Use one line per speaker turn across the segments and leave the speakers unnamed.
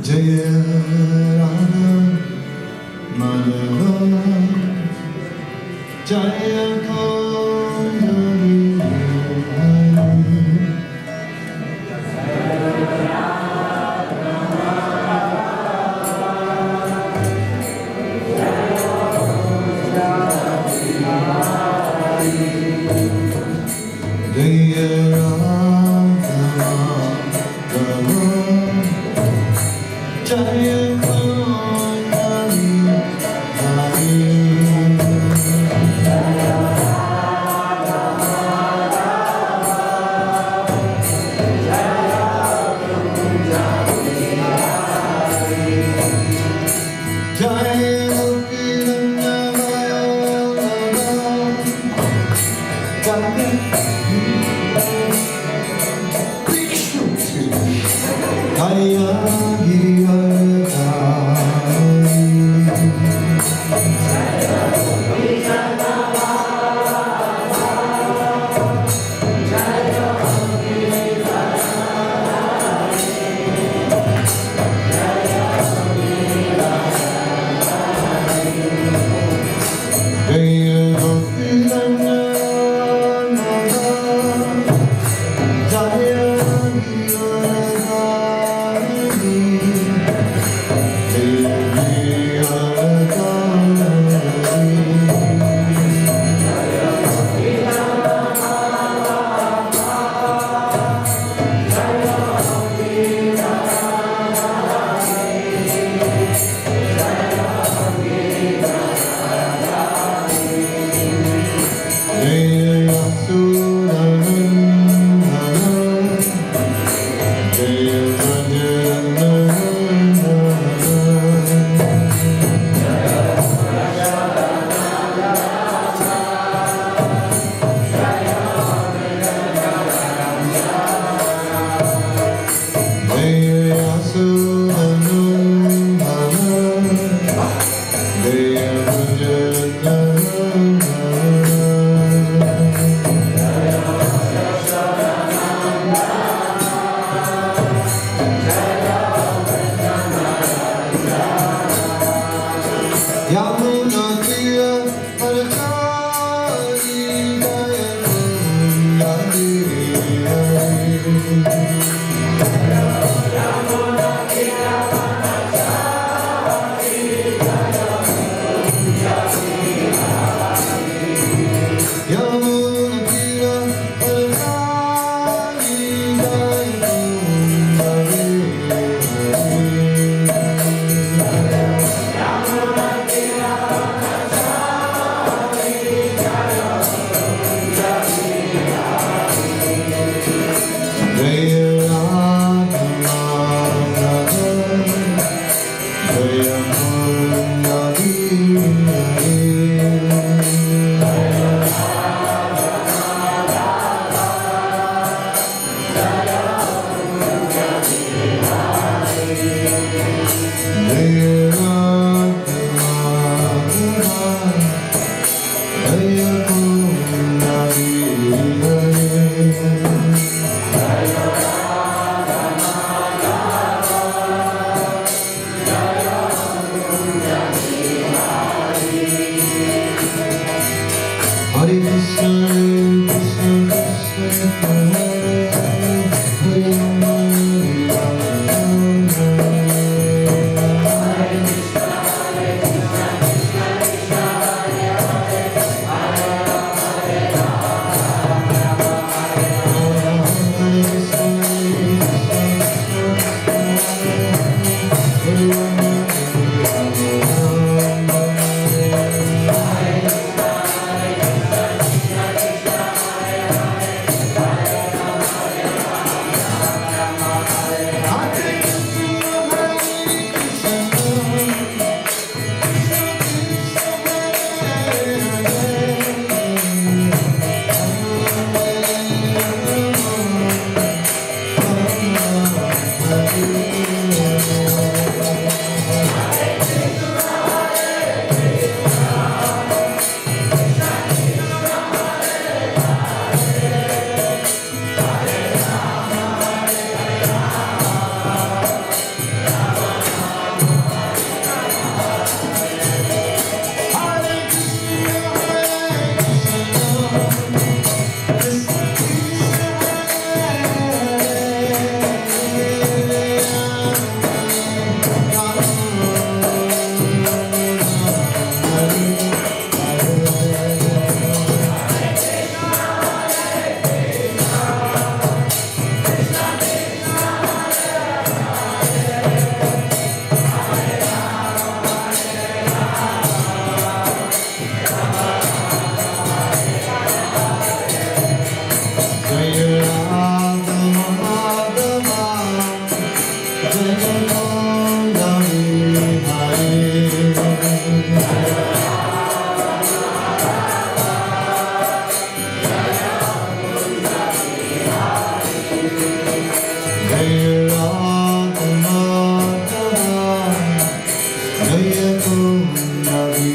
Jaya Radha Madhava Jaya Kamenice Hare Jaya Radha Madhava, Jaya Krishna Hare.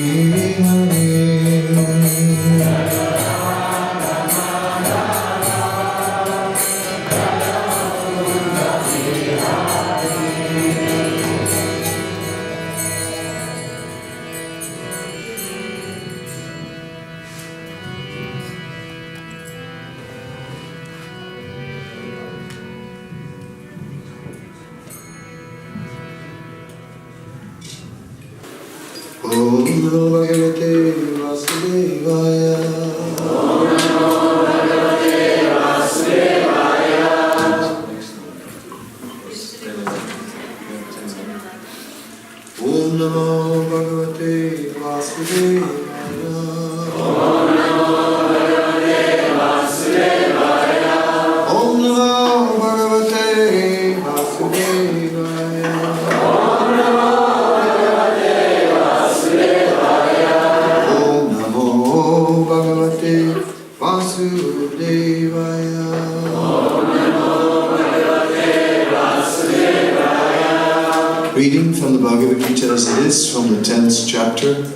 Om Namo Bhagavate Vasudevaya. Om Namo Bhagavate Vasudevaya. Om Namo Bhagavate Vasudevaya. Om Namo Bhagavate Vasudevaya. Om Namo Bhagavate Vasudevaya. Om Namo Bhagavate Vasudevaya. Om Namo Bhagavate Vasudevaya. Reading from the Bhagavad-gita as it is from the 10th chapter,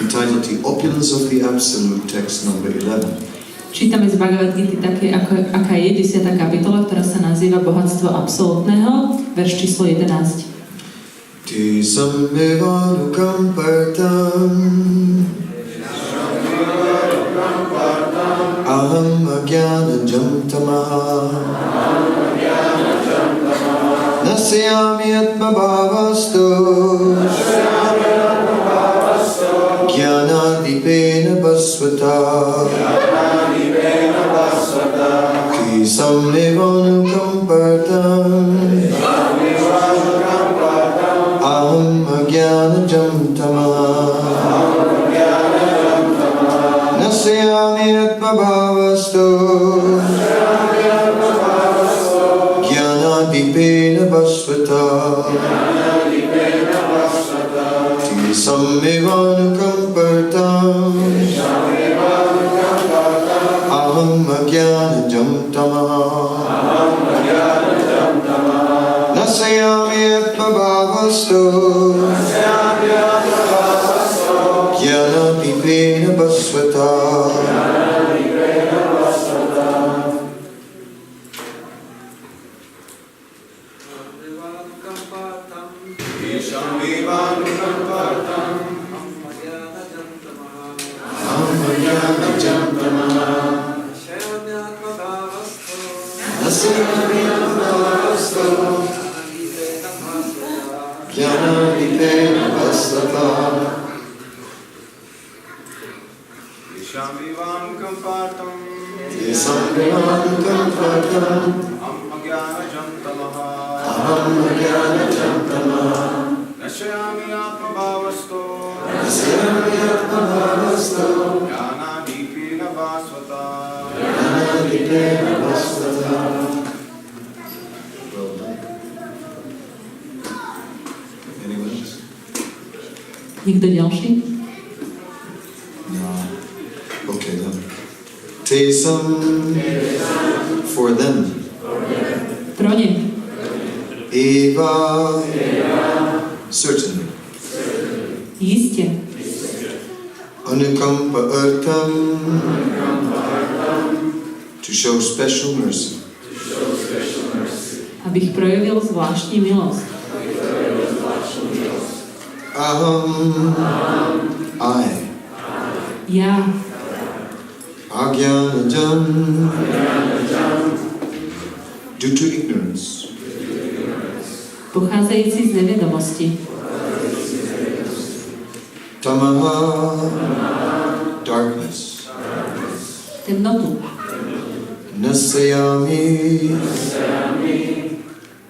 entitled The Opulence of the Absolute, text number 11.
Čítame z Bhagavad-gity také, aká je 10. kapitola, ktorá sa nazýva Bohatstvo absolútneho, verš číslo 11.
Te sammevanukam partam aham agyanajam tamaha nasyami atmabhavastu jnanadipena basvata te sammevanukam partam aham agyanajam tamaha nasyami atmabhavastu jnanadipena basvata te sammevanukam partam aham agyanajam tamaha nasyami atmabhavastu jnanadipena basvata.
Niekto ďalší?
No. Okay then. Tesam for them.
Pro ne.
Eva certainly.
Iste.
Anukampa artam to show special mercy.
Abych projavil zvláštní milosť.
Aham, I.
Ja.
Agyanajam, due to ignorance.
Pochádzajúci z nevedomosti.
Tamaha, darkness.
Temnotu.
Nasyami,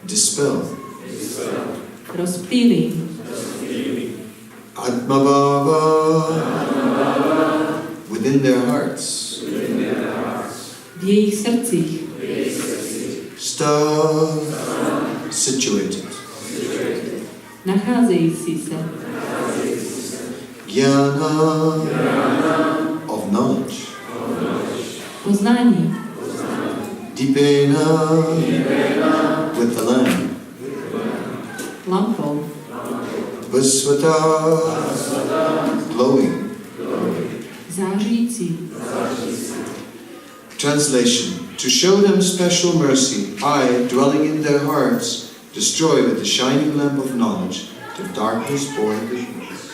dispel.
Rozptýli.
Atmabhava, within their hearts.
V jejich srdcích.
Stav, situated.
Nacházející se.
Jnana, of knowledge.
Poznání.
Dipena, with the lamp.
Lampou.
Vasvata, glowing.
Zářící.
Translation. To show them special mercy, I, dwelling in their hearts, destroy with the shining lamp of knowledge the darkness born of ignorance.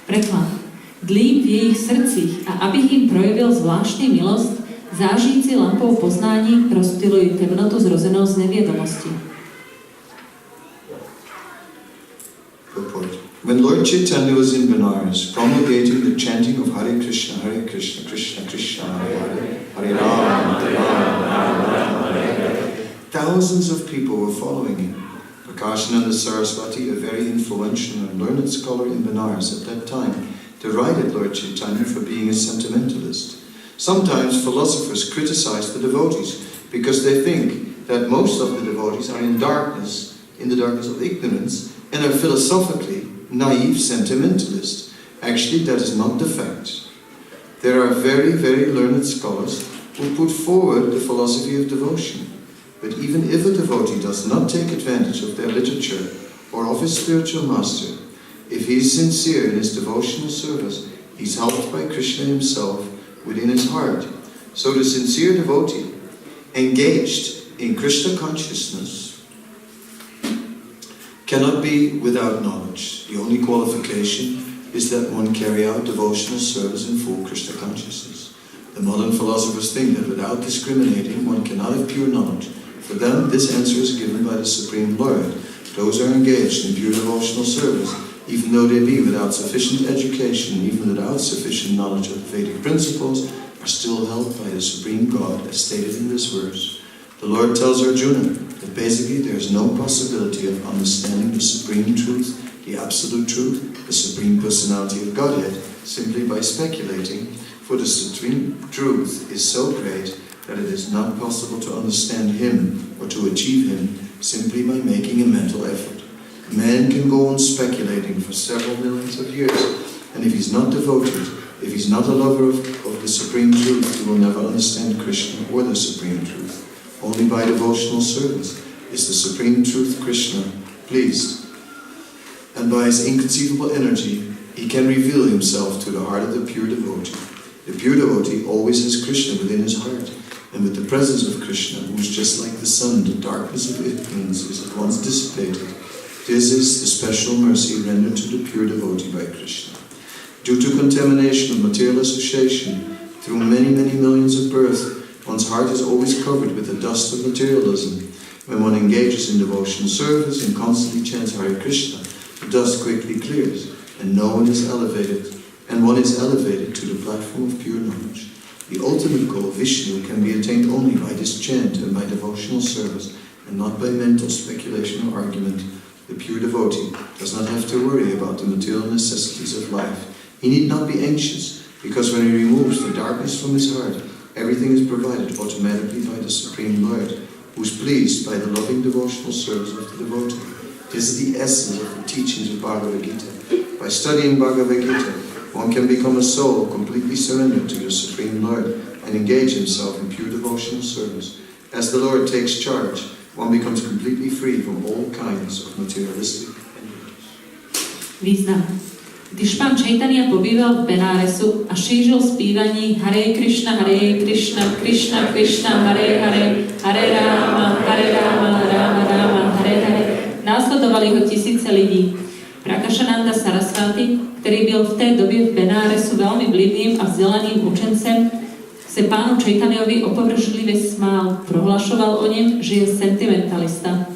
Preklad. Dlím v jejich srdcích a abych jim projevil zvláštní milost, zářící lampou poznání rozptylují temnotu zrozenou z nevědomosti.
Purport. When Lord Chaitanya was in Benares, promulgating the chanting of Hare Krishna, Krishna Krishna, Hare Hare, Hare Rama, Hare Rama, Hare Hare, thousands of people were following him. Prakashananda Saraswati, a very influential and learned scholar in Benares at that time, derided Lord Chaitanya for being a sentimentalist. Sometimes philosophers criticize the devotees because they think that most of the devotees are in the darkness of ignorance, and are philosophically naive sentimentalists. Actually, that is not the fact. There are very, very learned scholars who put forward the philosophy of devotion. But even if a devotee does not take advantage of their literature or of his spiritual master, if he is sincere in his devotional service, he is helped by Krishna himself within his heart. So the sincere devotee, engaged in Krishna consciousness, cannot be without knowledge. The only qualification is that one carry out devotional service in full Krishna consciousness. The modern philosophers think that without discriminating, one cannot have pure knowledge. For them, this answer is given by the Supreme Lord. Those who are engaged in pure devotional service, even though they be without sufficient education, even without sufficient knowledge of Vedic principles, are still held by the Supreme God, as stated in this verse. The Lord tells Arjuna that basically there is no possibility of understanding the Supreme Truth, the Absolute Truth, the Supreme Personality of Godhead, simply by speculating, for the Supreme Truth is so great that it is not possible to understand Him or to achieve Him simply by making a mental effort. Man can go on speculating for several millions of years, and if he's not devoted, if he's not a lover of the Supreme Truth, he will never understand Krishna or the Supreme Truth. Only by devotional service is the Supreme Truth, Krishna, pleased. And by his inconceivable energy, he can reveal himself to the heart of the pure devotee. The pure devotee always has Krishna within his heart. And with the presence of Krishna, who is just like the sun, the darkness of ignorance is at once dissipated. This is the special mercy rendered to the pure devotee by Krishna. Due to contamination of material association, through many, many millions of births, one's heart is always covered with the dust of materialism. When one engages in devotional service and constantly chants Hare Krishna, the dust quickly clears, and one is elevated to the platform of pure knowledge. The ultimate goal of Vishnu can be attained only by this chant and by devotional service, and not by mental speculation or argument. The pure devotee does not have to worry about the material necessities of life. He need not be anxious, because when he removes the darkness from his heart, everything is provided automatically by the Supreme Lord, who is pleased by the loving devotional service of the devotee. This is the essence of the teachings of Bhagavad-gita. By studying Bhagavad-gita, one can become a soul completely surrendered to the Supreme Lord and engage himself in pure devotional service. As the Lord takes charge, one becomes completely free from all kinds of materialistic endeavors.
Význam. Když pán Chaitanya pobýval v Benáresu a šířil zpívaní Hare Krishna, Krishna Krishna, Hare Hare, Hare Rama, Rama Rama, Hare Hare, následovali ho tisíce lidí. Prakashananda Saraswati, který byl v té době v Benáresu velmi vlivným a vzdělaným učencem, se pánu Chaitanyovi opovržlivě smál, prohlašoval o něm, že je sentimentalista.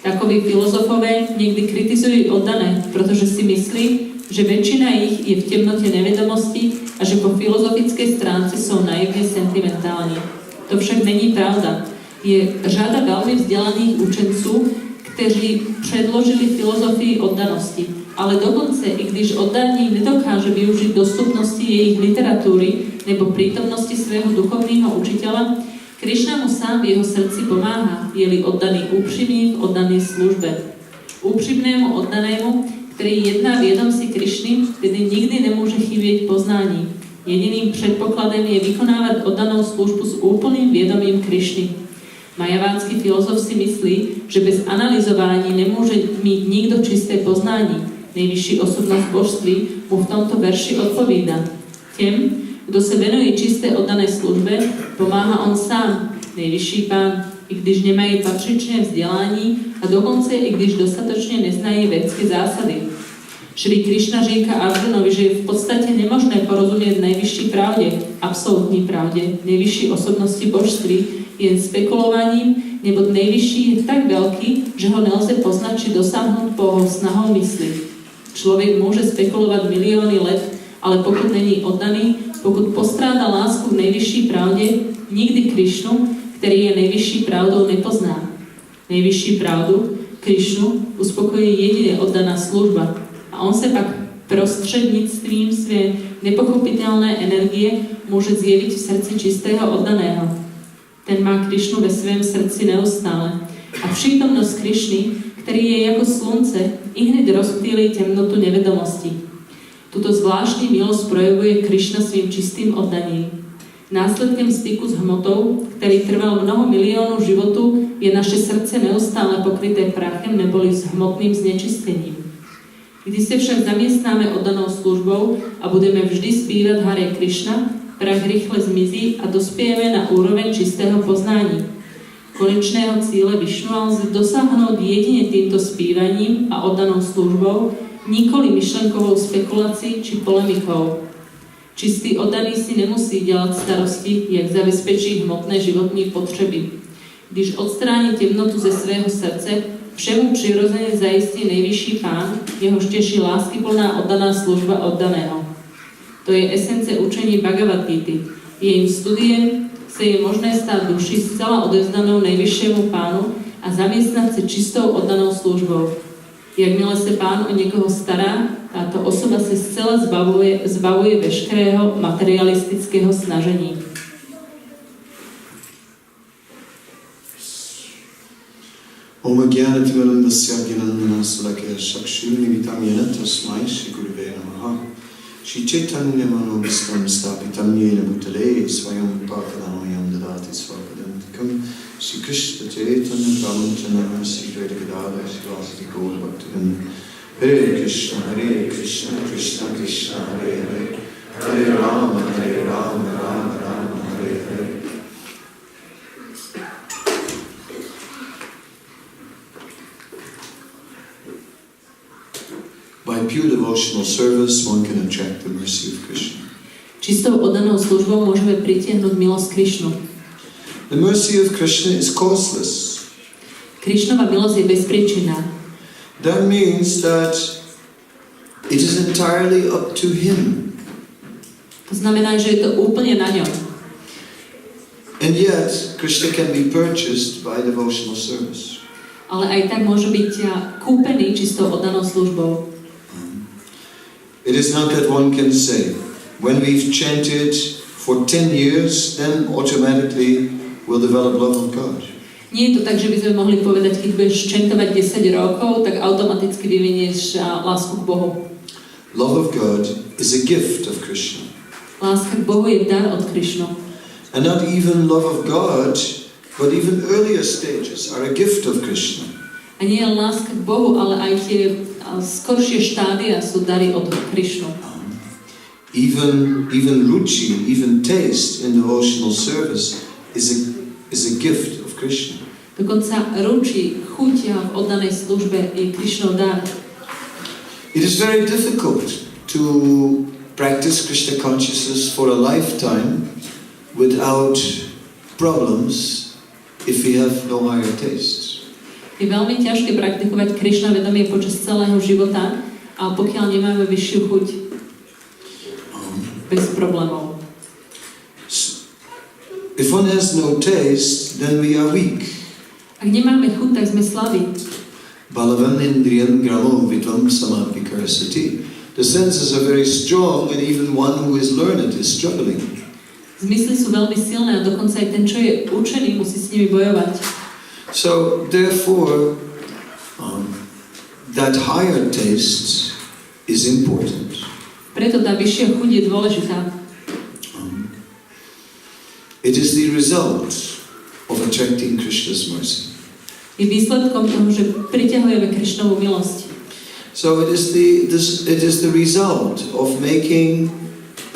Takoví filozofové někdy kritizují oddané, protože si myslí, že většina jich je v temnotě nevědomosti a že po filozofické stránce jsou naivně sentimentální. To však není pravda. Je řada velmi vzdělaných učenců, kteří předložili filozofii oddanosti. Ale dokonce, i když oddání nedokáže využít dostupnosti jejich literatury nebo prítomnosti svého duchovního učitela, Krishna mu sám v jeho srdci pomáhá, je-li oddaný úprimný v oddané službe. Úprimnému oddanému, který jedná vědomci Krishny, tedy nikdy nemůže chybět poznání. Jediným předpokladem je vykonávat oddanou službu s úplným vědomím Krishny. Majavánsky filozof si myslí, že bez analyzování nemôže mít nikto čisté poznání. Nejvyšší osobnosť božství mu v tomto verši odpovída. Tým, kto sa venuje čisté oddané službe, pomáha on sám, nejvyšší pán, i když nemají patřičné vzdělání a dokonce i když dostatočne neznají védské zásady. Šri Krishna říká Arjunovi, že je v podstate nemožné porozumieť najvyšší pravde, absolútnej pravde, nejvyšší osobnosti božství, jen spekulovaním, nebo nejvyšší je tak veľký, že ho nelze poznať či dosáhnuť pouhou snahou mysli. Človek môže spekulovať milióny let, ale pokud není oddaný, pokud postráda lásku v nejvyšší pravde, nikdy Krishnu, ktorý je nejvyšší pravdou, nepozná. Nejvyšší pravdu, Krishnu, uspokojí jedine oddaná služba a on sa pak prostřednictvím své nepochopiteľné energie môže zjeviť v srdci čistého oddaného. Ten má Krishnu ve svém srdci neustále a přítomnosť Krishny, ktorý je ako slunce, ihned rozptýli temnotu nevedomosti. Tuto zvláštní milosť projevuje Krishna svým čistým oddaním. Následkem styku s hmotou, ktorý trval mnoho miliónov životu, je naše srdce neustále pokryté prachem neboli s hmotným znečistením. Když sa však zamiestnáme oddanou službou a budeme vždy spívať Hare Krishna, prach rýchle zmizí a dospiejeme na úroveň čistého poznání. Konečného cíle Višnu lze dosáhnuť jedine týmto spívaním a oddanou službou, nikoli myšlenkovou spekulácií či polemikou. Čistý oddaný si nemusí dělat starosti, jak zabezpečí hmotné životní potřeby. Když odstrání temnotu ze svého srdce, všemu přirozeně zajistí nejvyšší pán, jehož těší láskyplná oddaná služba oddaného. To je esence učení Bhagavad-gity. Jejím studiem se je možné stát duši zcela odevzdanou nejvyššímu pánu a zamiestnať sa čistou oddanou službou. Jakmile sa pán o niekoho stará, táto osoba sa zcela zbavuje veškerého materialistického snažení.
Om Jnanatimirandasya Gnananasalakya Chakshurmilitam Yena Tasmai Shri Gurave Namaha Shri Chaitanya Manovistam Stapitam Yena Bhutale Swayam Bhaktamayam Dadati Swapadantikam Shri Krishna Chaitanya Brahmacharya Shri Radha Shri Vasati Gaur Bhaktivan Hare Krishna Krishna Krishna Hare Hare Hare Rama Rama Rama Hare Hare. By pure devotional service, one can attract the mercy of Krishna.
Čistou oddanou službou môžeme pritiahnuť milosť Krishnu.
The mercy of Krishna is causeless.
Krishnova milosť je bezpríčinná.
That means that it is entirely up to him.
To znamená, že je to úplne na ňom.
And yet, Krishna can be purchased by devotional service.
Ale aj tak môže byť kúpený čistou oddanou službou.
It is not that one can say, when we've chanted for 10 years, then automatically we'll develop love of God.
Nie je to tak, že by sme mohli povedať, keď budeš čentovať 10 rokov, tak automaticky vyvinieš lásku k Bohu.
Love of God is a gift of Krishna.
Láska k Bohu je dar od Krishnu.
And not even love of God, but even earlier stages are a gift of Krishna.
A nie je láska k Bohu, ale aj tie skoršie štádia sú dary od Krishnu.
Even ruchi, even taste in devotional service is a gift of Krishna.
Dokonca ruči, chuť v oddanej službe je Krishnov dar.
It is very difficult to practice Krishna consciousness for a lifetime without problems if we have no higher tastes.
Je veľmi ťažké praktikovať Krishna vedomie počas celého života, ale pokiaľ nemáme vyššiu chuť, bez problémov.
If one has no taste, then we are weak.
Ak nemáme chuť, tak sme slabí.
Balavan indriyan gramo vidvam samapikarsati. The senses are very strong, and even one who is learned is struggling.
Zmysly sú veľmi silné a dokonca aj ten, čo je učený, musí s nimi bojovať.
So, therefore, that higher taste is important.
Preto tá vyššia chuť je dôležitá.
It is the result of attracting Krishna's mercy.
Je výsledkom toho, že priťahujeme Krišnovú milosť.
So it is the result of making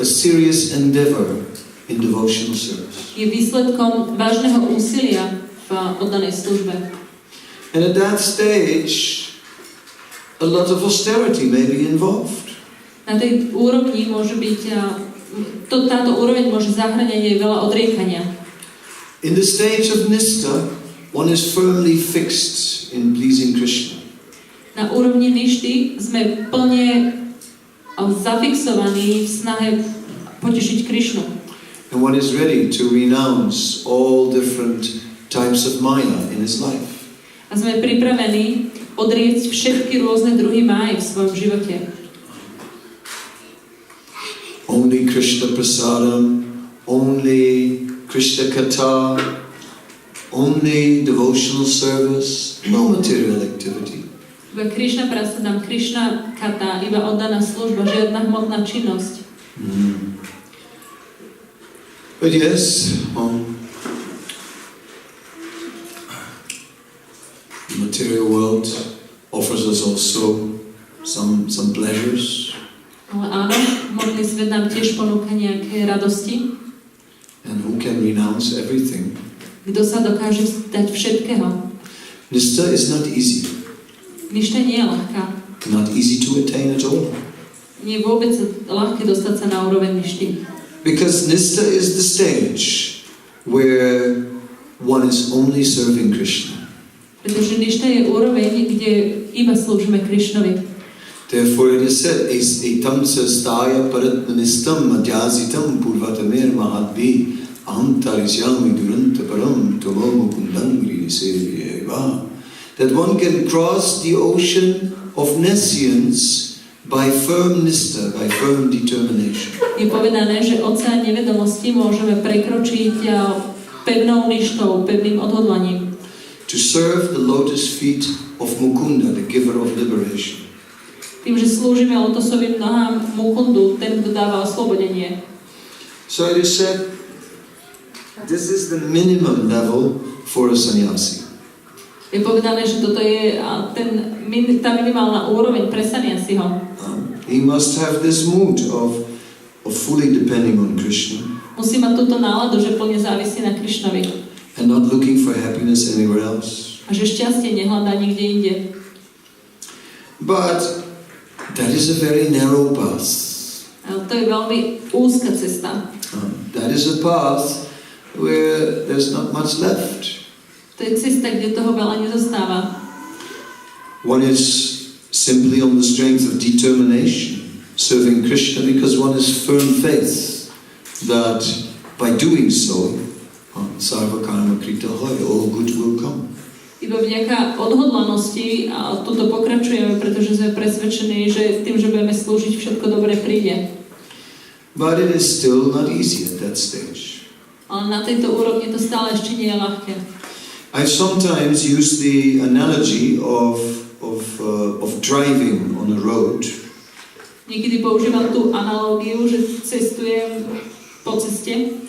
a serious endeavor in devotional service.
Je výsledkom vážneho úsilia v oddanej službe.
And at that stage, a lot of austerity may be involved.
Na tej úrovni môže byť, táto úroveň môže zahŕňať aj veľa odriekania.
In the stage of nista, one is firmly fixed in pleasing Krishna.
Na úrovni ništy sme plne zafixovaní v snahe potešiť Krišnu.
And one is ready to renounce all different types of maya in his life.
A sme pripravení odrieť všetky rôzne druhy máj v svojom živote.
Only Krishna prasadam, only Krishna katha, only devotional service, no material activity.
Iba Krishna prasadam, Krishna katha, iba oddaná služba, žiadna hmotná činnosť.
But yes, the material world offers us also some pleasures.
Ale áno, hmotný svet nám tiež ponúka nejaké radosti.
And who can renounce everything?
Kto sa dokáže vzdať všetkého?
Nista is not easy.
Ništa nie je ľahká.
Not easy to attain at all.
Nie je vôbec ľahké dostať sa na úroveň ništy.
Because nista is the stage where one is only serving Krishna.
Pretože ništa je úroveň, kde iba slúžime Krišnovi.
Therefore it is said, etam sastaya paratmanistam madhyazitam purvatamir mahadvi ahamtarisyami duranta param tomo mukundangri seviyeva. That one can cross the ocean of nescience by firm nista, by firm determination.
Je povedané, že oceán nevedomosti môžeme prekročiť pevnou ništou, pevným odhodlaním.
To serve the lotus feet of Mukunda, the giver of liberation.
Tým, že slúžime lotosovým nohám Mukundu, ten, kto dáva oslobodenie.
So it is said, this is the minimum level for a sannyasi.
Je povedané, že toto je tá minimálna úroveň pre sannyasiho.
He must have this mood of fully depending on Krishna.
Musí mať túto náladu, že plne závisí na Krišnovi.
And not looking for happiness anywhere else.
A že šťastie nehľadá nikde inde.
But that is a very narrow path.
Ale to je veľmi úzka cesta.
That is a path where there's not much left.
To je cesta, kde toho veľa nezostáva.
One is simply on the strength of determination, serving Krishna because one is firm faith that by doing so, sarva karma krita hoy, all good will come.
Iba vďaka odhodlanosti a toto pokračujeme, pretože sme presvedčení, že tým, že budeme slúžiť, všetko dobre príde.
But it is still not easy at that stage.
Ale na tejto úrovni to stále ešte nie je ľahké.
I've sometimes used the analogy of driving on a road.
Niekedy používam tú analógiu, že cestujem po ceste.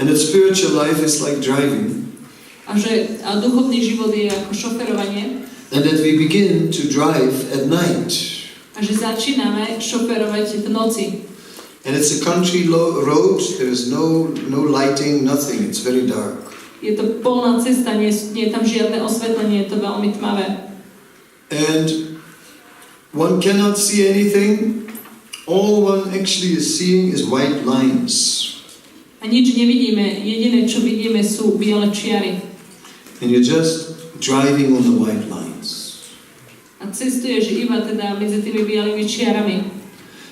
And that spiritual life is like driving.
A duchovný život je ako šoferovanie.
And that we begin to drive at night.
A že začíname šoferovať v noci.
And it's a country road, there's no lighting, nothing, it's very dark.
Je to polná cesta, nie je tam žiadne osvetlenie, je to veľmi tmavé.
And one cannot see anything. All one actually is seeing is white lines.
A nič nevidíme, jediné čo vidíme sú biele čiary.
And you're just driving on the white lines.
A cestuješ iba teda medzi tými bielými čiarami.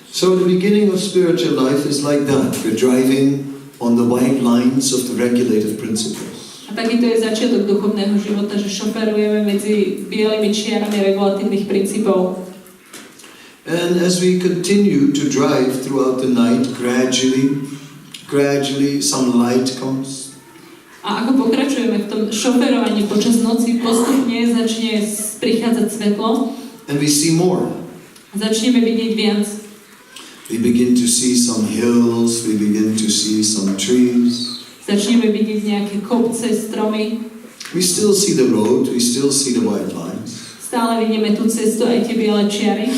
So the beginning of spiritual life is like that. We're driving on the white lines of the regulative principles.
A takýto je začiatok duchovného života, že šoferujeme medzi bielými čiarami regulatívnych princípov.
And as we continue to drive throughout the night, gradually some light comes.
A ako pokračujeme v tom šoferovaní počas noci, postupne začne prichádzať svetlo.
And we see more.
A začneme vidieť viac.
We begin to see some hills, we begin to see some trees.
Začneme vidieť nejaké kopce, stromy.
We still see the road, we still see the white lines.
Stále vidíme tú cestu, aj tie biele čiary.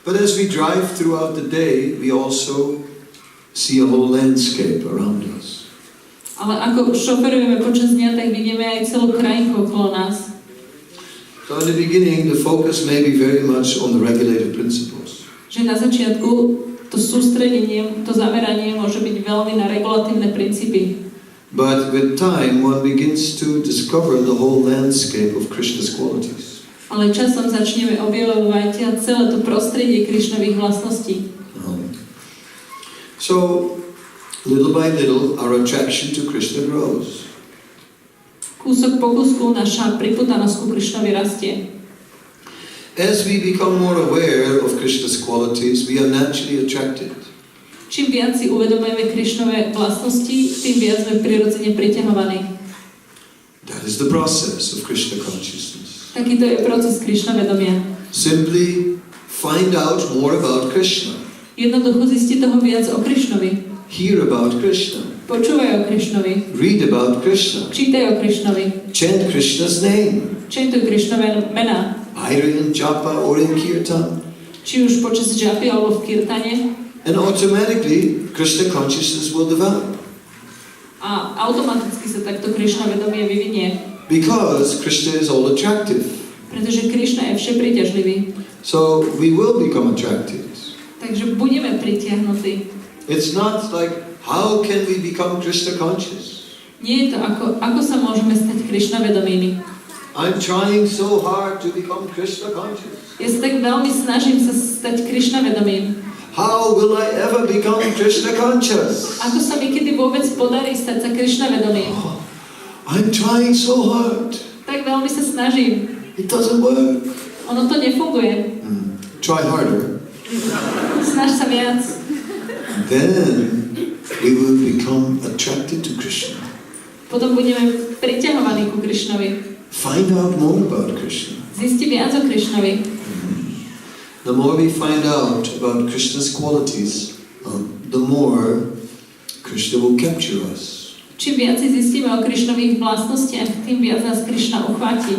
But as we drive throughout the day, we also see a whole landscape around us.
Ale ako šoferujeme počas dňa, tak vidíme aj celú krajinku okolo nás.
So in the beginning, the focus may be very much on the regulated principles.
Že na začiatku to sústredenie, to zameranie môže byť veľmi na regulatívne princípy.
But with time, one begins to discover the whole landscape of Krishna's qualities.
Ale časom začneme objavovať celé to prostredie Krišnových vlastností.
So, little by little, our attraction to Krishna grows.
Kúsok po kúsku naša priputanosť ku Krišnovi rastie.
As we become more aware of Krishna's qualities, we are naturally attracted.
Čím viac si uvedomujeme Krišnové vlastnosti, tým viac sme prirodzene priťahovaní.
That is the process of Krishna consciousness.
Takýto je proces Krišna vedomia.
Simply find out more about Krishna.
Jednoducho zisti toho viac o Krišnovi.
Hear about Krishna.
Počúvaj o Krišnovi.
Read about Krishna.
Čítaj o Krišnovi.
Chant Krishna's name.
Čentuj Krišnové mená.
Either in japa or in kirtan.
Či už počas džapy alebo v kirtane.
And automatically, Krishna consciousness will develop.
A automaticky sa takto Krišna vedomie vyvinie.
Because Krishna is all attractive.
Pretože Krišna je všepriťažlivý.
So we will become attracted.
Takže budeme pritiahnutí.
It's not like, how can we become Krishna conscious?
Nie je to ako sa môžeme stať Krišna vedomými.
I'm trying so hard to become Krishna conscious.
Ja sa tak veľmi snažím sa stať Krišna vedomým.
How will I ever become Krishna conscious?
Ako sa mi kedy vôbec podarí stať sa Krišna vedomým?
I'm trying so hard.
Tak veľmi sa snažím.
It doesn't work.
Ono to nefunguje.
Try harder.
Snaž sa viac.
Then we will become attracted to Krishna.
Potom budeme priťahovaní ku Krišnovi.
Find out more about Krishna.
Zisti viac o Krišnovi.
The more we find out about Krishna's qualities, the more Krishna will capture us.
Čím viac si zistíme o Krišnových vlastnostiach, tým viac nás Krišna uchváti.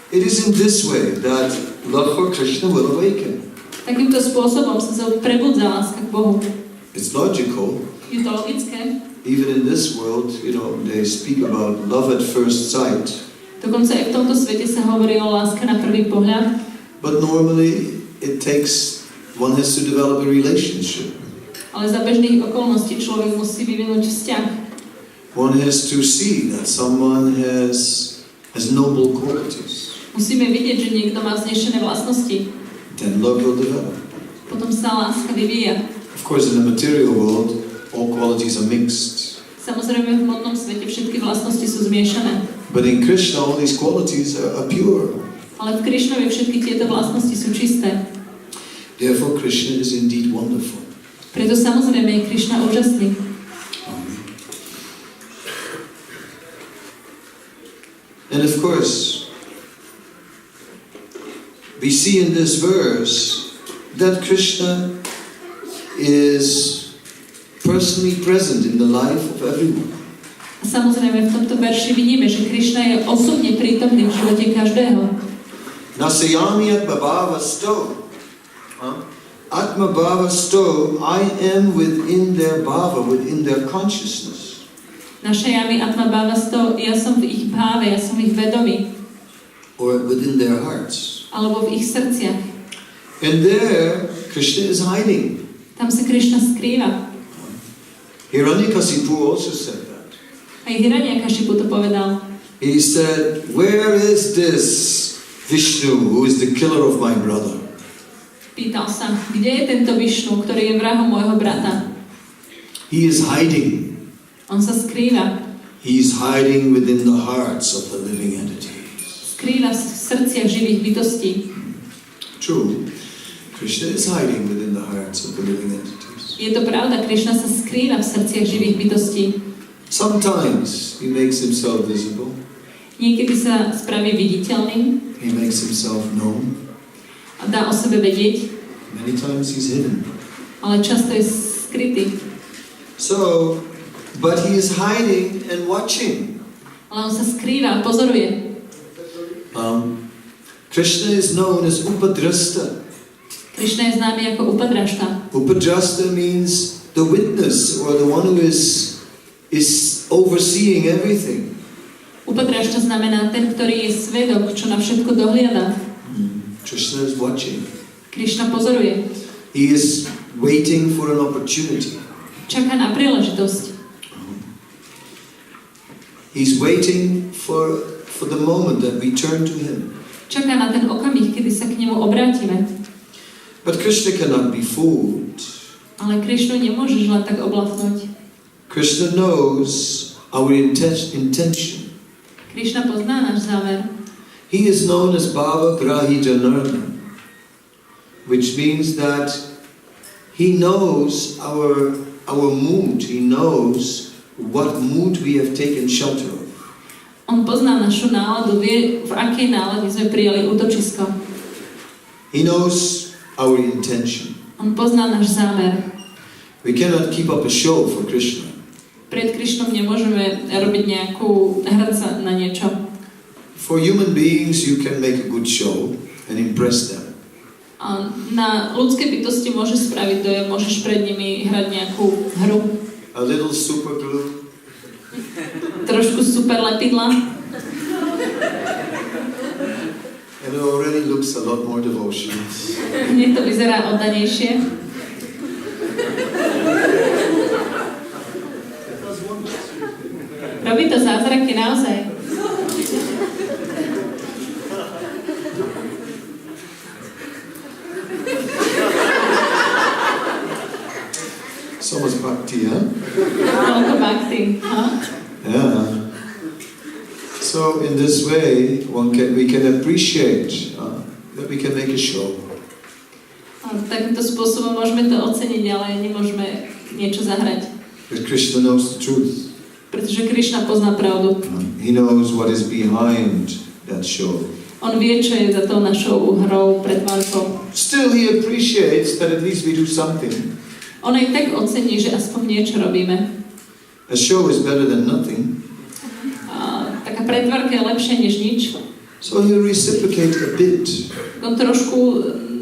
It is in this way that love for Krishna will awaken.
Takýmto spôsobom sa prebudzá láska k Bohu.
It's logical.
Je to logické.
Even in this world, they speak about love at first sight.
Dokonca aj v tomto svete sa hovorí o láske na prvý pohľad.
But normally one has to develop a relationship.
Ale za bežných okolností človek musí vyvinúť vzťah.
One has to see that someone has noble qualities.
Musíme vidieť, že niekto má vznešené vlastnosti.
Then love will develop.
Potom sa láska vyvíja.
Of course, in the material world, all qualities are mixed.
Samozrejme, v hmotnom svete všetky vlastnosti sú zmiešané.
But in Krishna, all these qualities are pure.
Ale v Krišnovi všetky tieto vlastnosti sú čisté.
Therefore, Krishna is indeed wonderful.
Preto samozrejme je Krišna úžasný.
And of course, we see in this verse that Krishna is personally present in the life of everyone.
A samozrejme v tomto verši vidíme, že Krišna je osobne prítomný v živote každého.
Nasayami atmabhavasto. Atmabhavasto, I am within their bhava, within their consciousness.
Našayami atmabhavasto, ja som v ich bháve, ja som ich vedomý.
Or within their hearts.
Alebo v ich srdciach.
And there, Krishna is hiding.
Tam sa Krišna skrýva.
Hiranyakasipu also said that.
Aj Hiranyakashipu to povedal.
He said, where is this Vishnu, who is the killer of my brother?
Pýtal sa, kde je tento Višnu, ktorý je vrahom môjho brata?
He is hiding.
On sa skrýva.
He is hiding within the hearts of the living entities.
Skrýva v srdciach živých bytostí.
True. Krishna is hiding within the hearts of the living entities.
Je to pravda, Krišna sa skrýva v srdciach živých bytostí.
Sometimes he makes himself visible.
Niekedy sa spraví viditeľným.
He makes himself known.
A dá o sebe vedieť.
Many times he's hidden.
Ale často je skrytý.
So, But he is hiding and watching.
Ale on sa skrýva a pozoruje.
Krishna is known as Upadrasta.
Krishna je známy ako Upadrasta.
Upadrasta means the witness or the one who is overseeing everything.
Upadrasta znamená ten, ktorý je svedok, čo na všetko dohliada.
Krishna is watching.
Krishna pozoruje.
He is waiting for an opportunity.
Čaká na príležitosť.
He's waiting for the moment that we turn to him.
Čaká na ten okamih, kedy sa k nemu obrátime.
But Krishna cannot be fooled.
Ale Krishnu nemôžeš len tak oblafnúť.
Krishna knows our intention.
Krishna pozná náš zámer.
He is known as Bhava Grahita Nirma, which means that he knows our mood. He knows what mood we have taken shelter of.
On pozná našu náladu, vie, v akej nálade sme prijali útočisko.
He knows our intention.
On pozná náš zámer.
We cannot keep up a show for Krishna.
Pred Krishnom nemôžeme robiť hrať sa na niečo.
For human beings you can make a good show and impress them.
A na ľudské bytosti môžeš spraviť dojem, môžeš pred nimi hrať nejakú hru.
A little super glue.
Trošku super lepidla.
And it already looks a lot more devotional.
Hneď to vyzerá oddanejšie. Robí to zázraky naozaj.
So much bhakti, huh?
Toľko bhakti, huh?
Yeah. So in this way, we can appreciate that we can make a show.
Takýmto spôsobom môžeme to oceniť, ale nemôžeme niečo zahrať.
But Krishna knows the truth.
Pretože Krishna pozná pravdu.
He knows what is behind that show.
On vie, čo je za tou našou hrou, pretvárkou.
Still he appreciates that at least we do something.
On aj tak ocení, že aspoň niečo robíme.
A show is better than nothing.
Taká pretvárka je lepšia než nič.
So he'll reciprocate a bit.
On trošku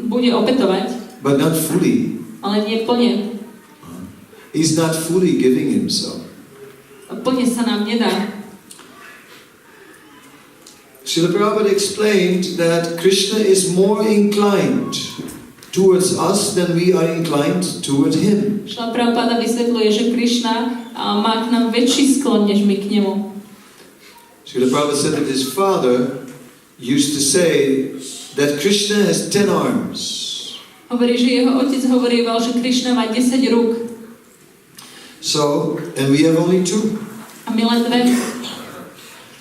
bude opätovať.
But not fully.
Ale nie plne.
He's not fully giving himself.
Plne sa nám nedá.
Srila Prabhupada explained that Krishna is more inclined towards us than we are inclined toward him.
Srila Prabhupada vysvetľuje, že Krishna má k nám väčší sklon, než my k nemu.
Srila Prabhupada said that his father used to say that Krishna has 10 arms.
Hovorí, že jeho otec hovorieval, že Krishna má 10 rúk.
So, and we have only 2.
A my len 2.